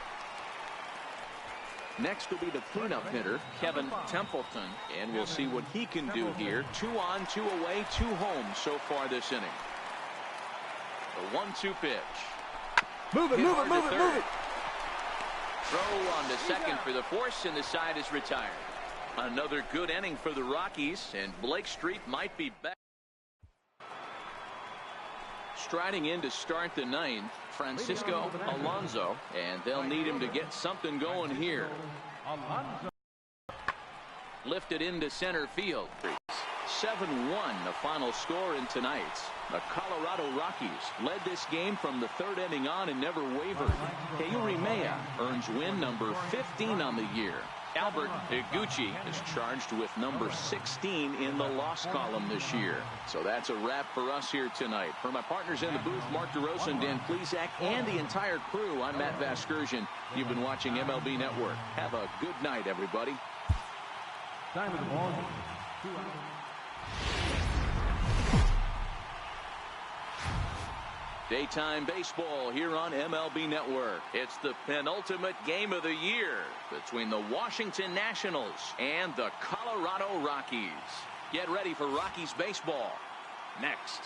Next will be the cleanup hitter, Kevin Templeton, and we'll see what he can do here. 2 on, 2 away, 2 home so far this inning. The 1-2 pitch. Move it, move it, move it, move it. Throw on to second for the force, and the side is retired. Another good inning for the Rockies, and Blake Street might be back. Striding in to start the 9th, Francisco Alonso, and they'll need him to get something going here. Lifted into center field. 7-1 the final score in tonight's. The Colorado Rockies led this game from the 3rd inning on and never wavered. Keuri Mea earns win number 15 on the year. Albert Higuchi is charged with number 16 in the loss column this year. So that's a wrap for us here tonight. For my partners in the booth, Mark DeRosa and Dan Plesac, and the entire crew, I'm Matt Vasgersian. You've been watching MLB Network. Have a good night, everybody. Time of the ball. 2 out. Daytime baseball here on MLB Network. It's the penultimate game of the year between the Washington Nationals and the Colorado Rockies. Get ready for Rockies baseball next.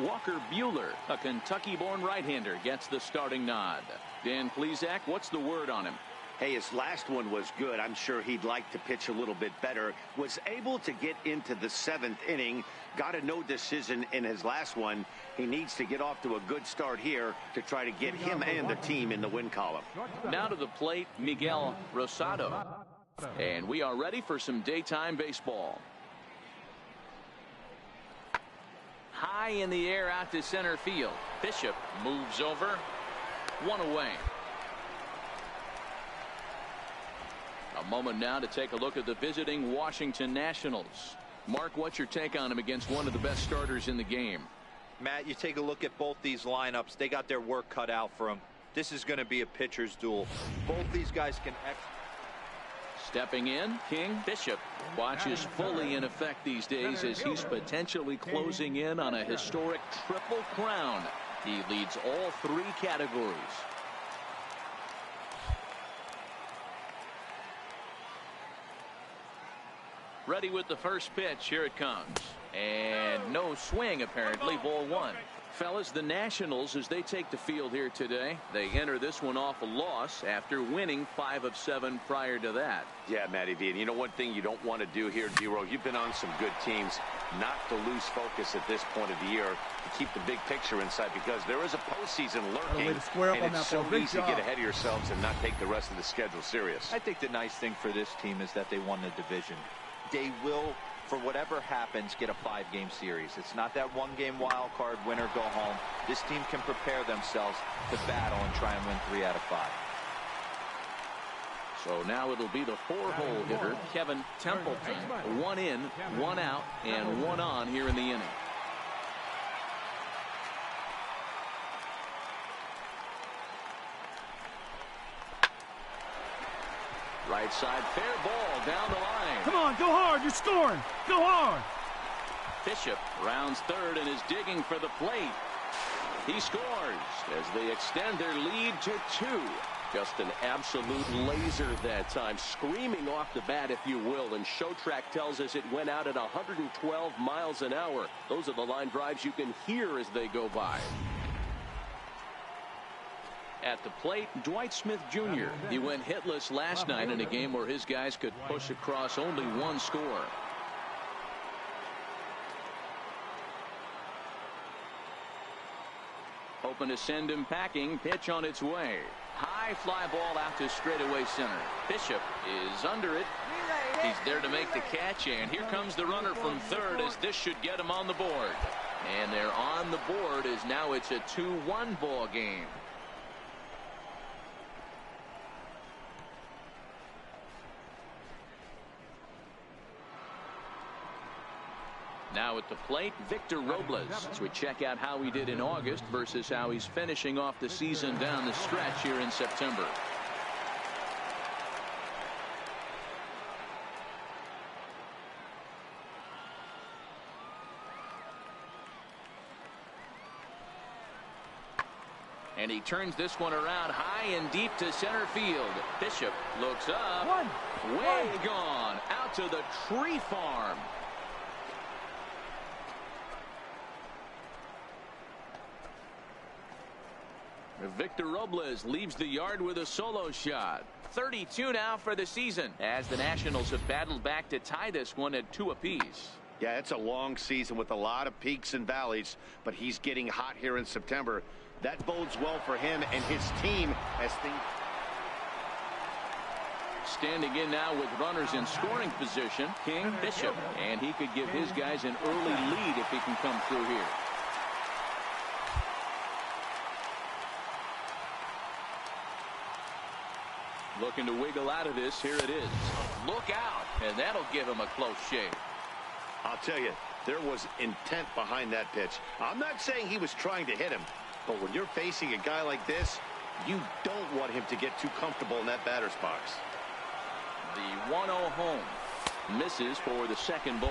Walker Buehler, a Kentucky-born right-hander, gets the starting nod. Dan Plesac, what's the word on him? Hey, his last one was good. I'm sure he'd like to pitch a little bit better. Was able to get into the 7th inning. Got a no decision in his last one. He needs to get off to a good start here to try to get him and the team in the win column. Now to the plate, Miguel Rosado. And we are ready for some daytime baseball. High in the air out to center field. Bishop moves over. 1 away. A moment now to take a look at the visiting Washington Nationals. Mark, what's your take on him against one of the best starters in the game? Matt, you take a look at both these lineups. They got their work cut out for them. This is going to be a pitcher's duel. Both these guys can. Stepping in, King Bishop watches fully in effect these days as he's potentially closing in on a historic triple crown. He leads all 3 categories. Ready with the first pitch. Here it comes. And no swing, apparently. Ball 1. Fellas, the Nationals, as they take the field here today, they enter this one off a loss after winning 5 of 7 prior to that. Yeah, Matty V. And you know one thing you don't want to do here, D-Row, you've been on some good teams, not to lose focus at this point of the year, to keep the big picture inside, because there is a postseason lurking, and it's so easy to get ahead of yourselves and not take the rest of the schedule serious. I think the nice thing for this team is that they won the division. They will, for whatever happens, get a 5-game series. It's not that 1-game wild card, win or go home. This team can prepare themselves to battle and try and win 3 out of 5. So now it'll be the 4-hole hitter, Kevin Templeton. 1 in, 1 out, and 1 on here in the inning. Right side, fair ball down the line. Come on, go hard, you're scoring. Go hard. Bishop rounds third and is digging for the plate. He scores as they extend their lead to 2. Just an absolute laser that time, screaming off the bat, if you will. And Showtrack tells us it went out at 112 miles an hour. Those are the line drives you can hear as they go by. At the plate, Dwight Smith Jr. He went hitless last night in a game where his guys could push across only 1 score. Hoping to send him packing. Pitch on its way. High fly ball out to straightaway center. Bishop is under it. He's there to make the catch, and here comes the runner from third as this should get him on the board. And they're on the board as now it's a 2-1 ball game. Now at the plate, Victor Robles, as we check out how he did in August versus how he's finishing off the season down the stretch here in September. And he turns this one around high and deep to center field. Bishop looks up. Way gone. Out to the tree farm. Victor Robles leaves the yard with a solo shot. 32 now for the season as the Nationals have battled back to tie this one at 2 apiece. Yeah, it's a long season with a lot of peaks and valleys, but he's getting hot here in September. That bodes well for him and his team as things. Standing in now with runners in scoring position, King Bishop, and he could give his guys an early lead if he can come through here. Looking to wiggle out of this. Here it is. Look out, and that'll give him a close shave. I'll tell you, there was intent behind that pitch. I'm not saying he was trying to hit him, but when you're facing a guy like this, you don't want him to get too comfortable in that batter's box. The 1-0 home. Misses for the second ball.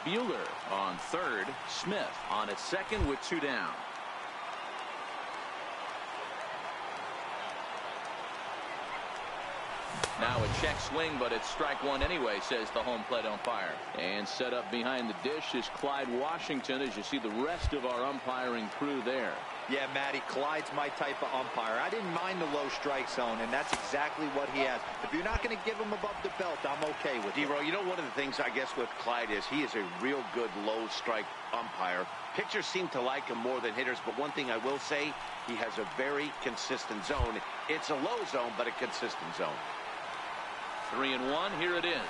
Buehler on third. Smith on at second with 2 down. Now a check swing, but it's strike 1 anyway, says the home plate umpire. And set up behind the dish is Clyde Washington, as you see the rest of our umpiring crew there. Yeah, Matty, Clyde's my type of umpire. I didn't mind the low strike zone, and that's exactly what he has. If you're not going to give him above the belt, I'm okay with it. D-Row, you know, one of the things I guess with Clyde is he is a real good low strike umpire. Pitchers seem to like him more than hitters, but one thing I will say, he has a very consistent zone. It's a low zone, but a consistent zone. 3-1, here it is.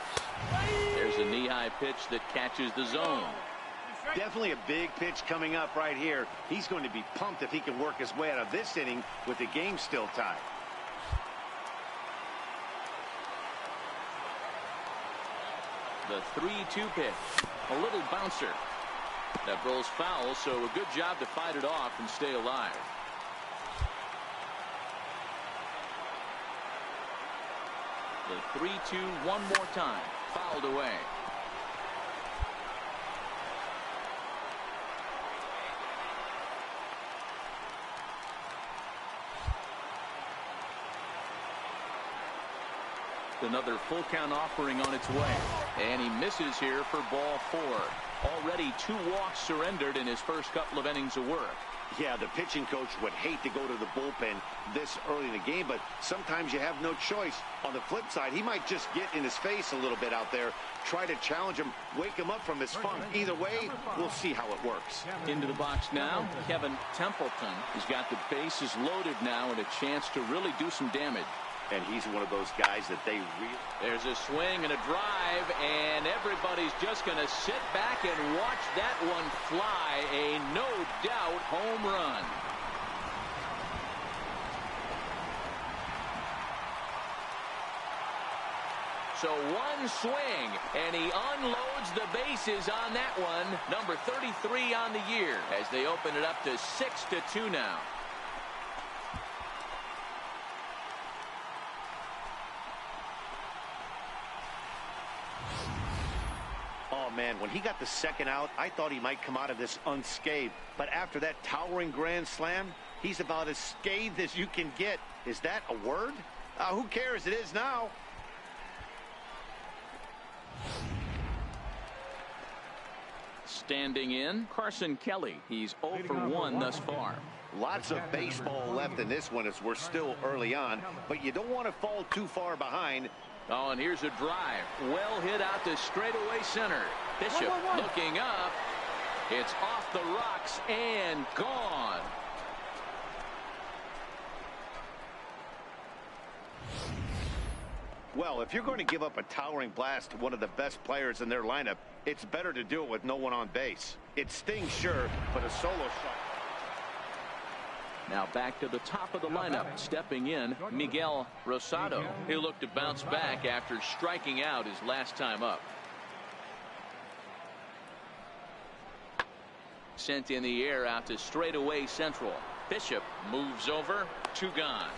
There's a knee-high pitch that catches the zone. Definitely a big pitch coming up right here. He's going to be pumped if he can work his way out of this inning with the game still tied. The 3-2 pitch. A little bouncer. That rolls foul, so a good job to fight it off and stay alive. The 3-2 one more time. Fouled away. Another full count offering on its way. And he misses here for ball 4. Already 2 walks surrendered in his first couple of innings of work. Yeah, the pitching coach would hate to go to the bullpen this early in the game, but sometimes you have no choice. On the flip side, he might just get in his face a little bit out there, try to challenge him, wake him up from his funk. Either way, we'll see how it works. Into the box now, Kevin Templeton. He's got the bases loaded now and a chance to really do some damage. And he's one of those guys that they really... There's a swing and a drive, and everybody's just going to sit back and watch that one fly. A no-doubt home run. So one swing, and he unloads the bases on that one. Number 33 on the year as they open it up to 6-2 now. man, when he got the second out, I thought he might come out of this unscathed. But after that towering grand slam, he's about as scathed as you can get. Is that a word? Who cares? It is now. Standing in, Carson Kelly. He's 0 for 1 thus far. Lots of baseball left in this one as we're still early on, but you don't want to fall too far behind. Oh, and here's a drive. Well hit out to straightaway center. Bishop looking up. It's off the rocks and gone. Well, if you're going to give up a towering blast to one of the best players in their lineup, it's better to do it with no one on base. It stings, sure, but a solo shot. Now back to the top of the lineup. Stepping in, Miguel Rosado. He'll look to bounce back after striking out his last time up. Sent in the air out to straightaway central. Bishop moves over. 2 gone.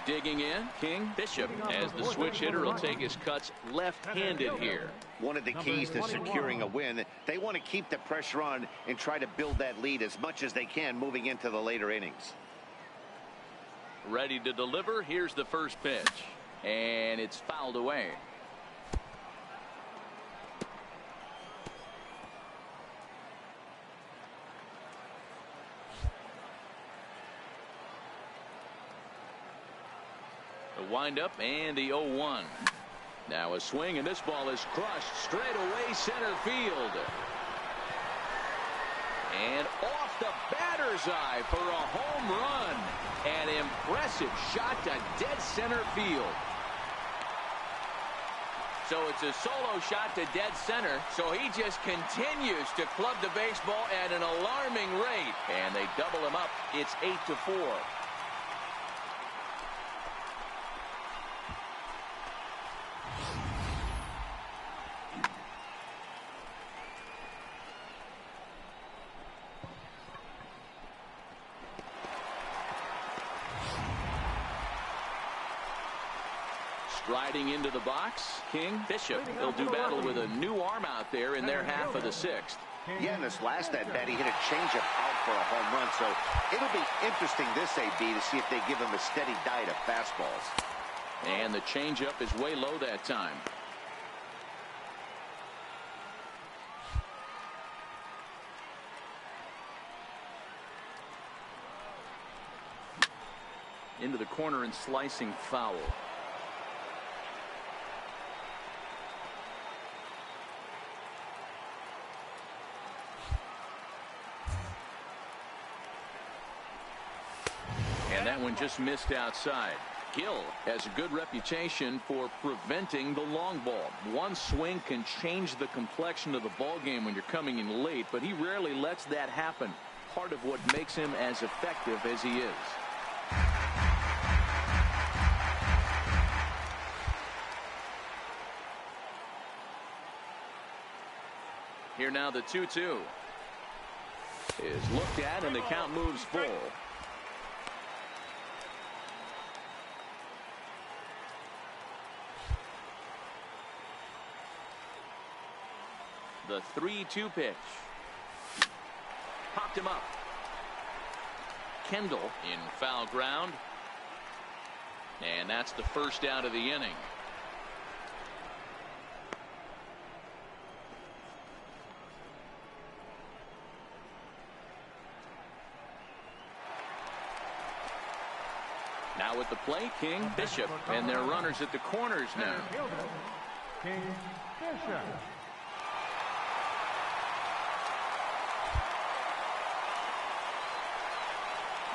Digging in, King. Bishop, as the switch hitter, will take his cuts left-handed here. One of the keys to securing a win, they want to keep the pressure on and try to build that lead as much as they can moving into the later innings. Ready to deliver. Here's the first pitch. And it's fouled away. The windup and the 0-1. Now a swing, and this ball is crushed straight away center field. And off the batter's eye for a home run. An impressive shot to dead center field. So it's a solo shot to dead center. So he just continues to club the baseball at an alarming rate. And they double him up. It's 8-4. Striding into the box, King. Bishop. They'll do battle with a new arm out there in their half of the 6th. Yeah, in this last at-bat, he hit a changeup out for a home run. So it'll be interesting this AB to see if they give him a steady diet of fastballs. And the changeup is way low that time. Into the corner and slicing foul. And that one just missed outside. Gill has a good reputation for preventing the long ball. One swing can change the complexion of the ball game when you're coming in late, but he rarely lets that happen. Part of what makes him as effective as he is. Here now the 2-2 is looked at, and the count moves full. The 3-2 pitch. Popped him up. Kendall in foul ground. And that's the first out of the inning. Now at the plate, King, Bishop, and their runners at the corners now. King, Bishop.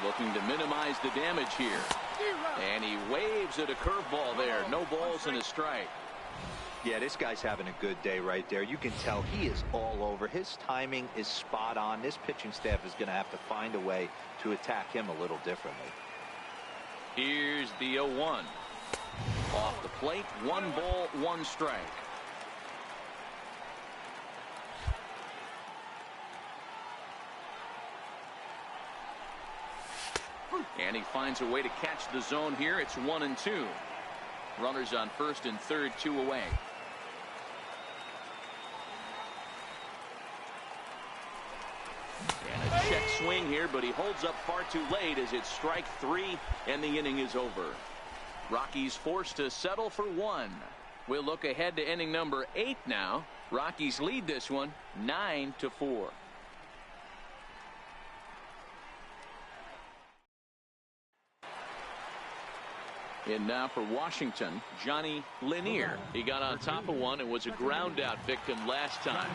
Looking to minimize the damage here. And he waves at a curveball there. No balls and a strike. Yeah, this guy's having a good day right there. You can tell he is all over. His timing is spot on. This pitching staff is going to have to find a way to attack him a little differently. Here's the 0-1. Off the plate, 1 ball, 1 strike. And he finds a way to catch the zone here. It's 1-2. Runners on first and third, 2 away. And a check swing here, but he holds up far too late as it's strike 3 and the inning is over. Rockies forced to settle for 1. We'll look ahead to inning number 8 now. Rockies lead this one 9-4. And now for Washington, Johnny Lanier. He got on top of one and was a ground out victim last time.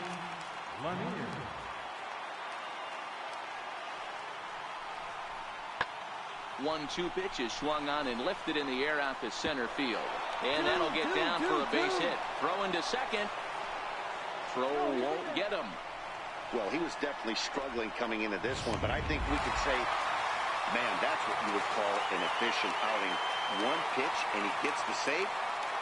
1-2 pitch is swung on and lifted in the air out to center field. And that'll get down for a base hit. Throw into second. Throw won't get him. Well, he was definitely struggling coming into this one, but I think we could say, man, that's what you would call an efficient outing. 1 pitch and he gets the save.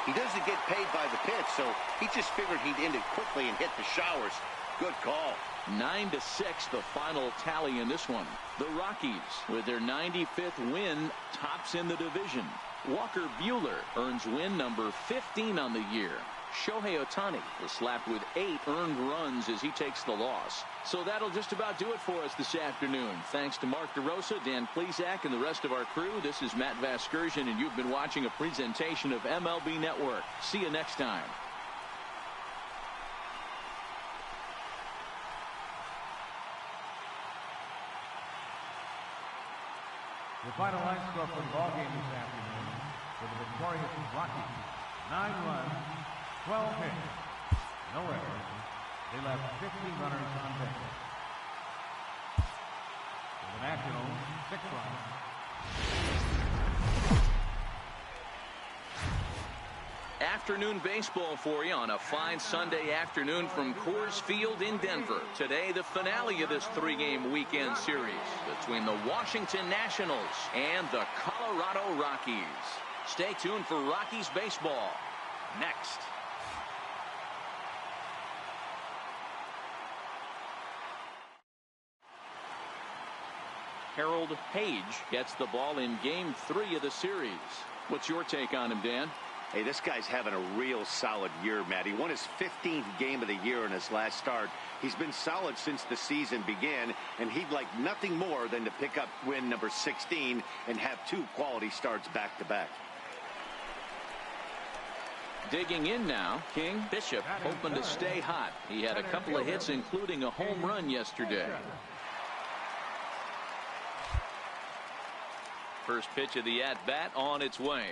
He doesn't get paid by the pitch, so he just figured he'd end it quickly and hit the showers. Good call. 9-6 the final tally in this one. The Rockies, with their 95th win, tops in the division. Walker Buehler earns win number 15 on the year. Shohei Ohtani was slapped with 8 earned runs as he takes the loss. So that'll just about do it for us this afternoon. Thanks to Mark DeRosa, Dan Plesac, and the rest of our crew. This is Matt Vasgersian, and you've been watching a presentation of MLB Network. See you next time. The final line score for the ball game this afternoon for the victorious Rockies: 9 runs, 12 hits, no errors. They left 15 runners on base. For the Nationals, 6 runs. Afternoon baseball for you on a fine Sunday afternoon from Coors Field in Denver. Today, the finale of this 3-game weekend series between the Washington Nationals and the Colorado Rockies. Stay tuned for Rockies baseball next. Harold Page gets the ball in Game 3 of the series. What's your take on him, Dan? Hey, this guy's having a real solid year, Matt. He won his 15th game of the year in his last start. He's been solid since the season began, and he'd like nothing more than to pick up win number 16 and have 2 quality starts back-to-back. Digging in now, King Bishop, hoping to stay hot. He had a couple of hits, including a home run yesterday. First pitch of the at-bat on its way.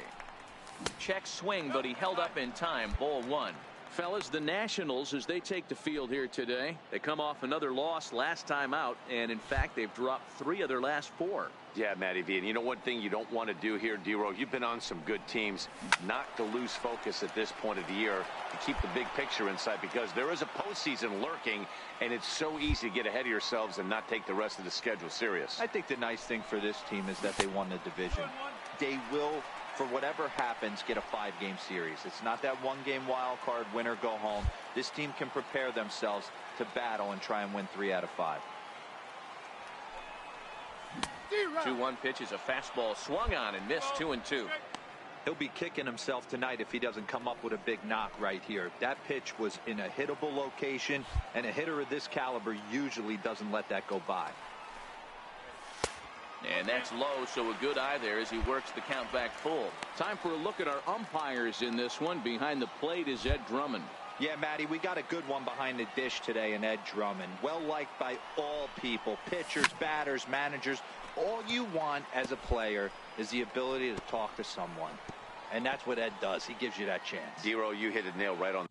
Check swing, but he held up in time. Ball 1. Fellas, the Nationals, as they take the field here today, they come off another loss last time out, and in fact they've dropped 3 of their last 4. Yeah, Matty V, and you know one thing you don't want to do here, D-Row, you've been on some good teams, not to lose focus at this point of the year, to keep the big picture in sight, because there is a postseason lurking, and it's so easy to get ahead of yourselves and not take the rest of the schedule serious. I think the nice thing for this team is that they won the division. They will, for whatever happens, get a 5-game series. It's not that 1-game wild card, win or go home. This team can prepare themselves to battle and try and win 3 out of 5. 2-1 pitch is a fastball swung on and missed. 2-2. He'll be kicking himself tonight if he doesn't come up with a big knock right here. That pitch was in a hittable location, and a hitter of this caliber usually doesn't let that go by. And that's low, so a good eye there as he works the count back full. Time for a look at our umpires in this one. Behind the plate is Ed Drummond. Yeah, Matty, we got a good one behind the dish today in Ed Drummond. Well liked by all people, pitchers, batters, managers. All you want as a player is the ability to talk to someone. And that's what Ed does. He gives you that chance. D-Row, you hit a nail right on.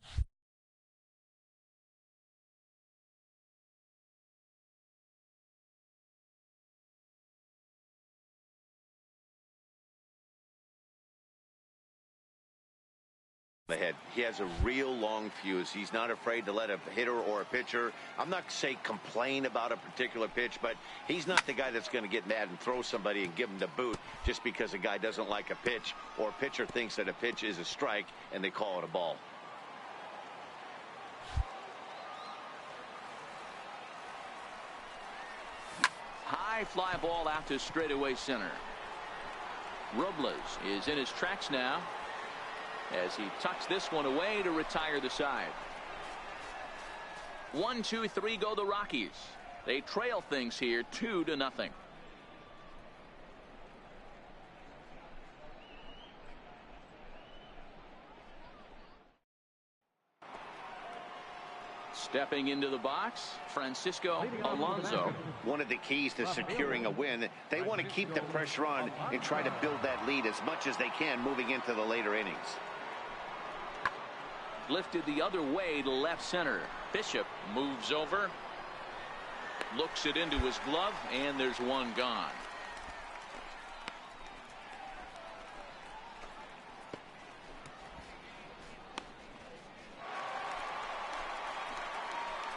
Ahead. He has a real long fuse. He's not afraid to let a hitter or a pitcher, I'm not saying complain about a particular pitch, but he's not the guy that's going to get mad and throw somebody and give him the boot just because a guy doesn't like a pitch or a pitcher thinks that a pitch is a strike and they call it a ball. High fly ball out to straightaway center. Robles is in his tracks now as he tucks this one away to retire the side. 1, 2, 3 go the Rockies. They trail things here 2-0. Stepping into the box, Francisco Alonso. One of the keys to securing a win, they want to keep the pressure on and try to build that lead as much as they can moving into the later innings. Lifted the other way to left center. Bishop moves over, looks it into his glove, and there's one gone.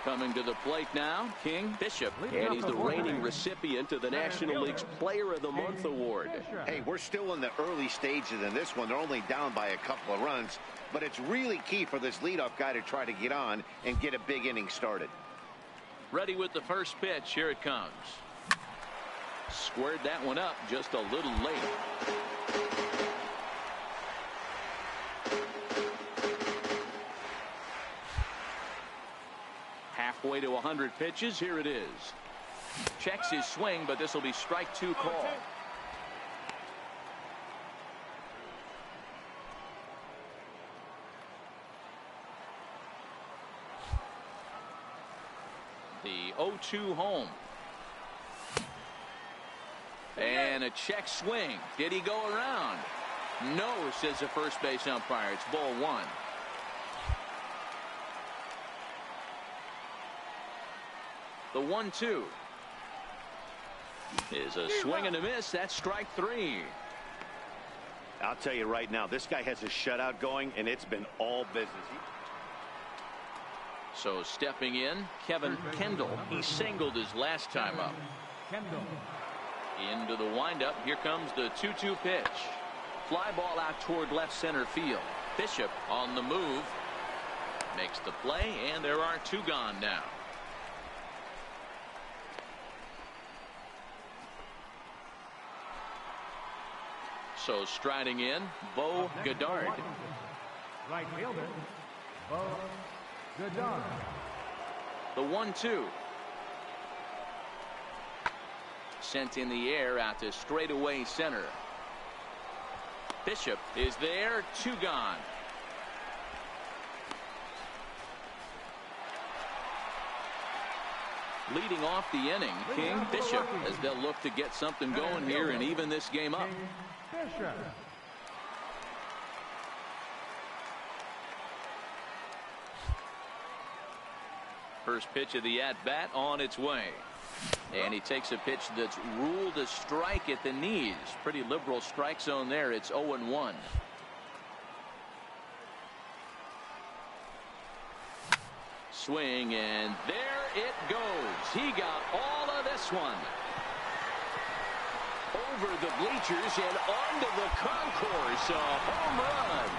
Coming to the plate now, King Bishop. And he's the reigning recipient of the National League's Player of the Month award. Hey, we're still in the early stages in this one. They're only down by a couple of runs, but it's really key for this leadoff guy to try to get on and get a big inning started. Ready with the first pitch. Here it comes. Squared that one up just a little late. Halfway to 100 pitches. Here it is. Checks his swing, but this will be strike 2 call. The 0-2 home. And a check swing. Did he go around? No, says the first base umpire. It's ball 1. The 1-2 is a swing and a miss. That's strike 3. I'll tell you right now, this guy has a shutout going, and it's been all business. So stepping in, Kevin Kendall. He singled his last time up. Into the windup. Here comes the 2-2 pitch. Fly ball out toward left center field. Bishop on the move. Makes the play, and there are 2 gone now. So striding in, Bo Goddard. Right fielder, Bo Goddard. The 1-2. Sent in the air out to straightaway center. Bishop is there. 2 gone. Leading off the inning, King Bishop, as they'll look to get something going here and even this game up. Bishop. First pitch of the at-bat on its way. And he takes a pitch that's ruled a strike at the knees. Pretty liberal strike zone there. It's 0-1. Swing, and there it goes. He got all of this one. Over the bleachers and onto the concourse. A home run.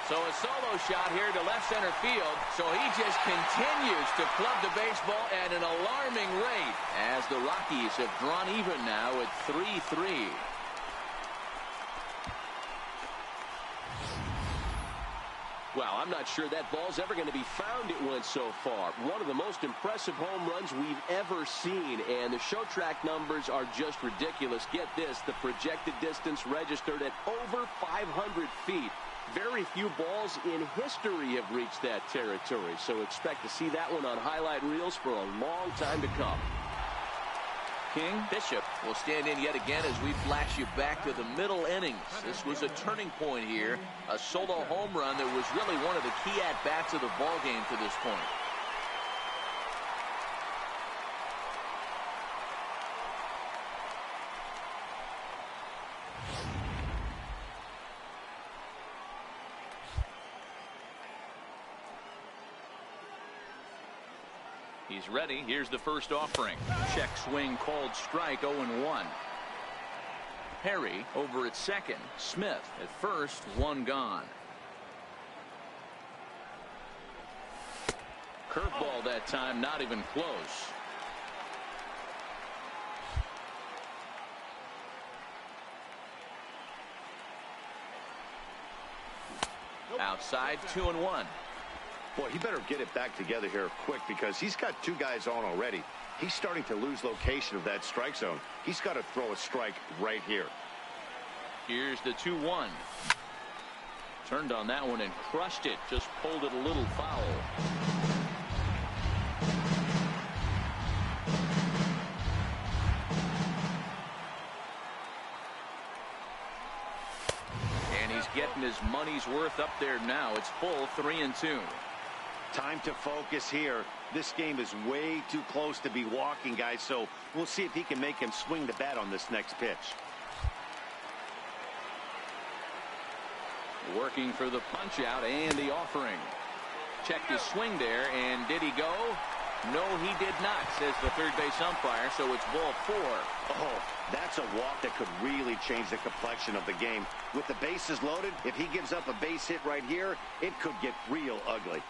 So a solo shot here to left center field. So he just continues to club the baseball at an alarming rate as the Rockies have drawn even now at 3-3. Well, I'm not sure that ball's ever going to be found. It went so far. One of the most impressive home runs we've ever seen, and the show track numbers are just ridiculous. Get this, the projected distance registered at over 500 feet. Very few balls in history have reached that territory, so expect to see that one on highlight reels for a long time to come. King Bishop will stand in yet again as we flash you back to the middle innings. This was a turning point here, a solo home run that was really one of the key at-bats of the ballgame to this point. He's ready. Here's the first offering. Check swing called strike. 0-1. Perry over at second. Smith at first. 1 gone. Curveball that time, not even close. Outside, 2-1. Boy, he better get it back together here quick because he's got 2 guys on already. He's starting to lose location of that strike zone. He's got to throw a strike right here. Here's the 2-1. Turned on that one and crushed it. Just pulled it a little foul. And he's getting his money's worth up there now. It's full 3-2. Time to focus here. This game is way too close to be walking, guys, so we'll see if he can make him swing the bat on this next pitch. Working for the punch out and the offering. Checked his swing there, and did he go? No, he did not, says the third base umpire, so it's ball 4. Oh, that's a walk that could really change the complexion of the game. With the bases loaded, if he gives up a base hit right here, it could get real ugly.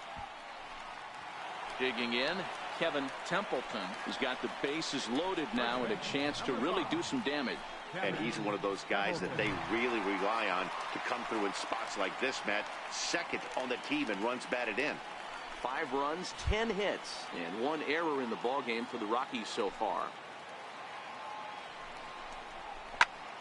Digging in, Kevin Templeton. He's got the bases loaded now and a chance to really do some damage. And he's one of those guys that they really rely on to come through in spots like this, Matt. Second on the team and runs batted in. 5 runs, 10 hits, and 1 error in the ballgame for the Rockies so far.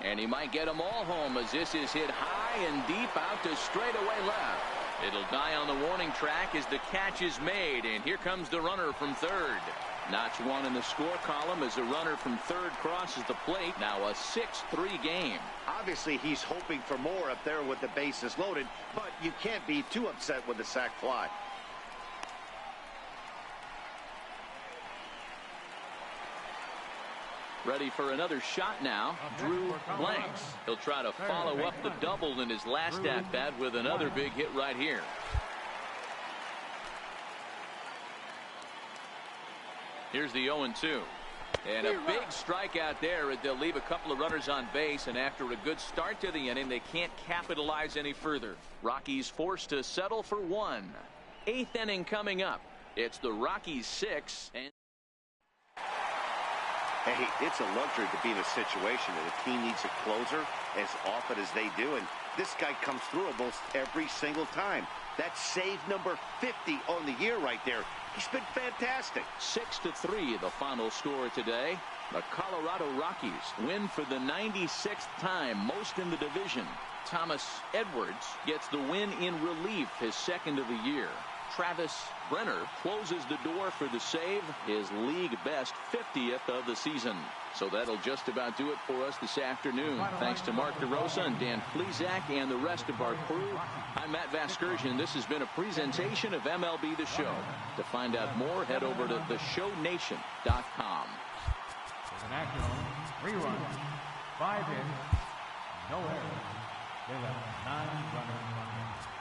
And he might get them all home as this is hit high and deep out to straightaway left. It'll die on the warning track as the catch is made, and here comes the runner from third. Notch 1 in the score column as the runner from third crosses the plate. Now a 6-3 game. Obviously, he's hoping for more up there with the bases loaded, but you can't be too upset with the sac fly. Ready for another shot now. Drew Blanks. He'll try to follow up the double in his last at-bat with another big hit right here. Here's the 0-2. And a big strikeout there. They'll leave a couple of runners on base, and after a good start to the inning, they can't capitalize any further. Rockies forced to settle for 1. 8th inning coming up. It's the Rockies 6 and Hey, it's a luxury to be in a situation that a team needs a closer as often as they do, and this guy comes through almost every single time. That's save number 50 on the year right there. He's been fantastic. 6-3 the final score today. The Colorado Rockies win for the 96th time, most in the division. Thomas Edwards gets the win in relief, his 2nd of the year. Travis Brenner closes the door for the save, his league best 50th of the season. So that'll just about do it for us this afternoon. Thanks to Mark DeRosa and Dan Flezak and the rest of our crew. I'm Matt Vasgersian. This has been a presentation of MLB The Show. To find out more, head over to theshownation.com. There's an action, 3 runs, 5 hits, no errors. They left 9 runners on base.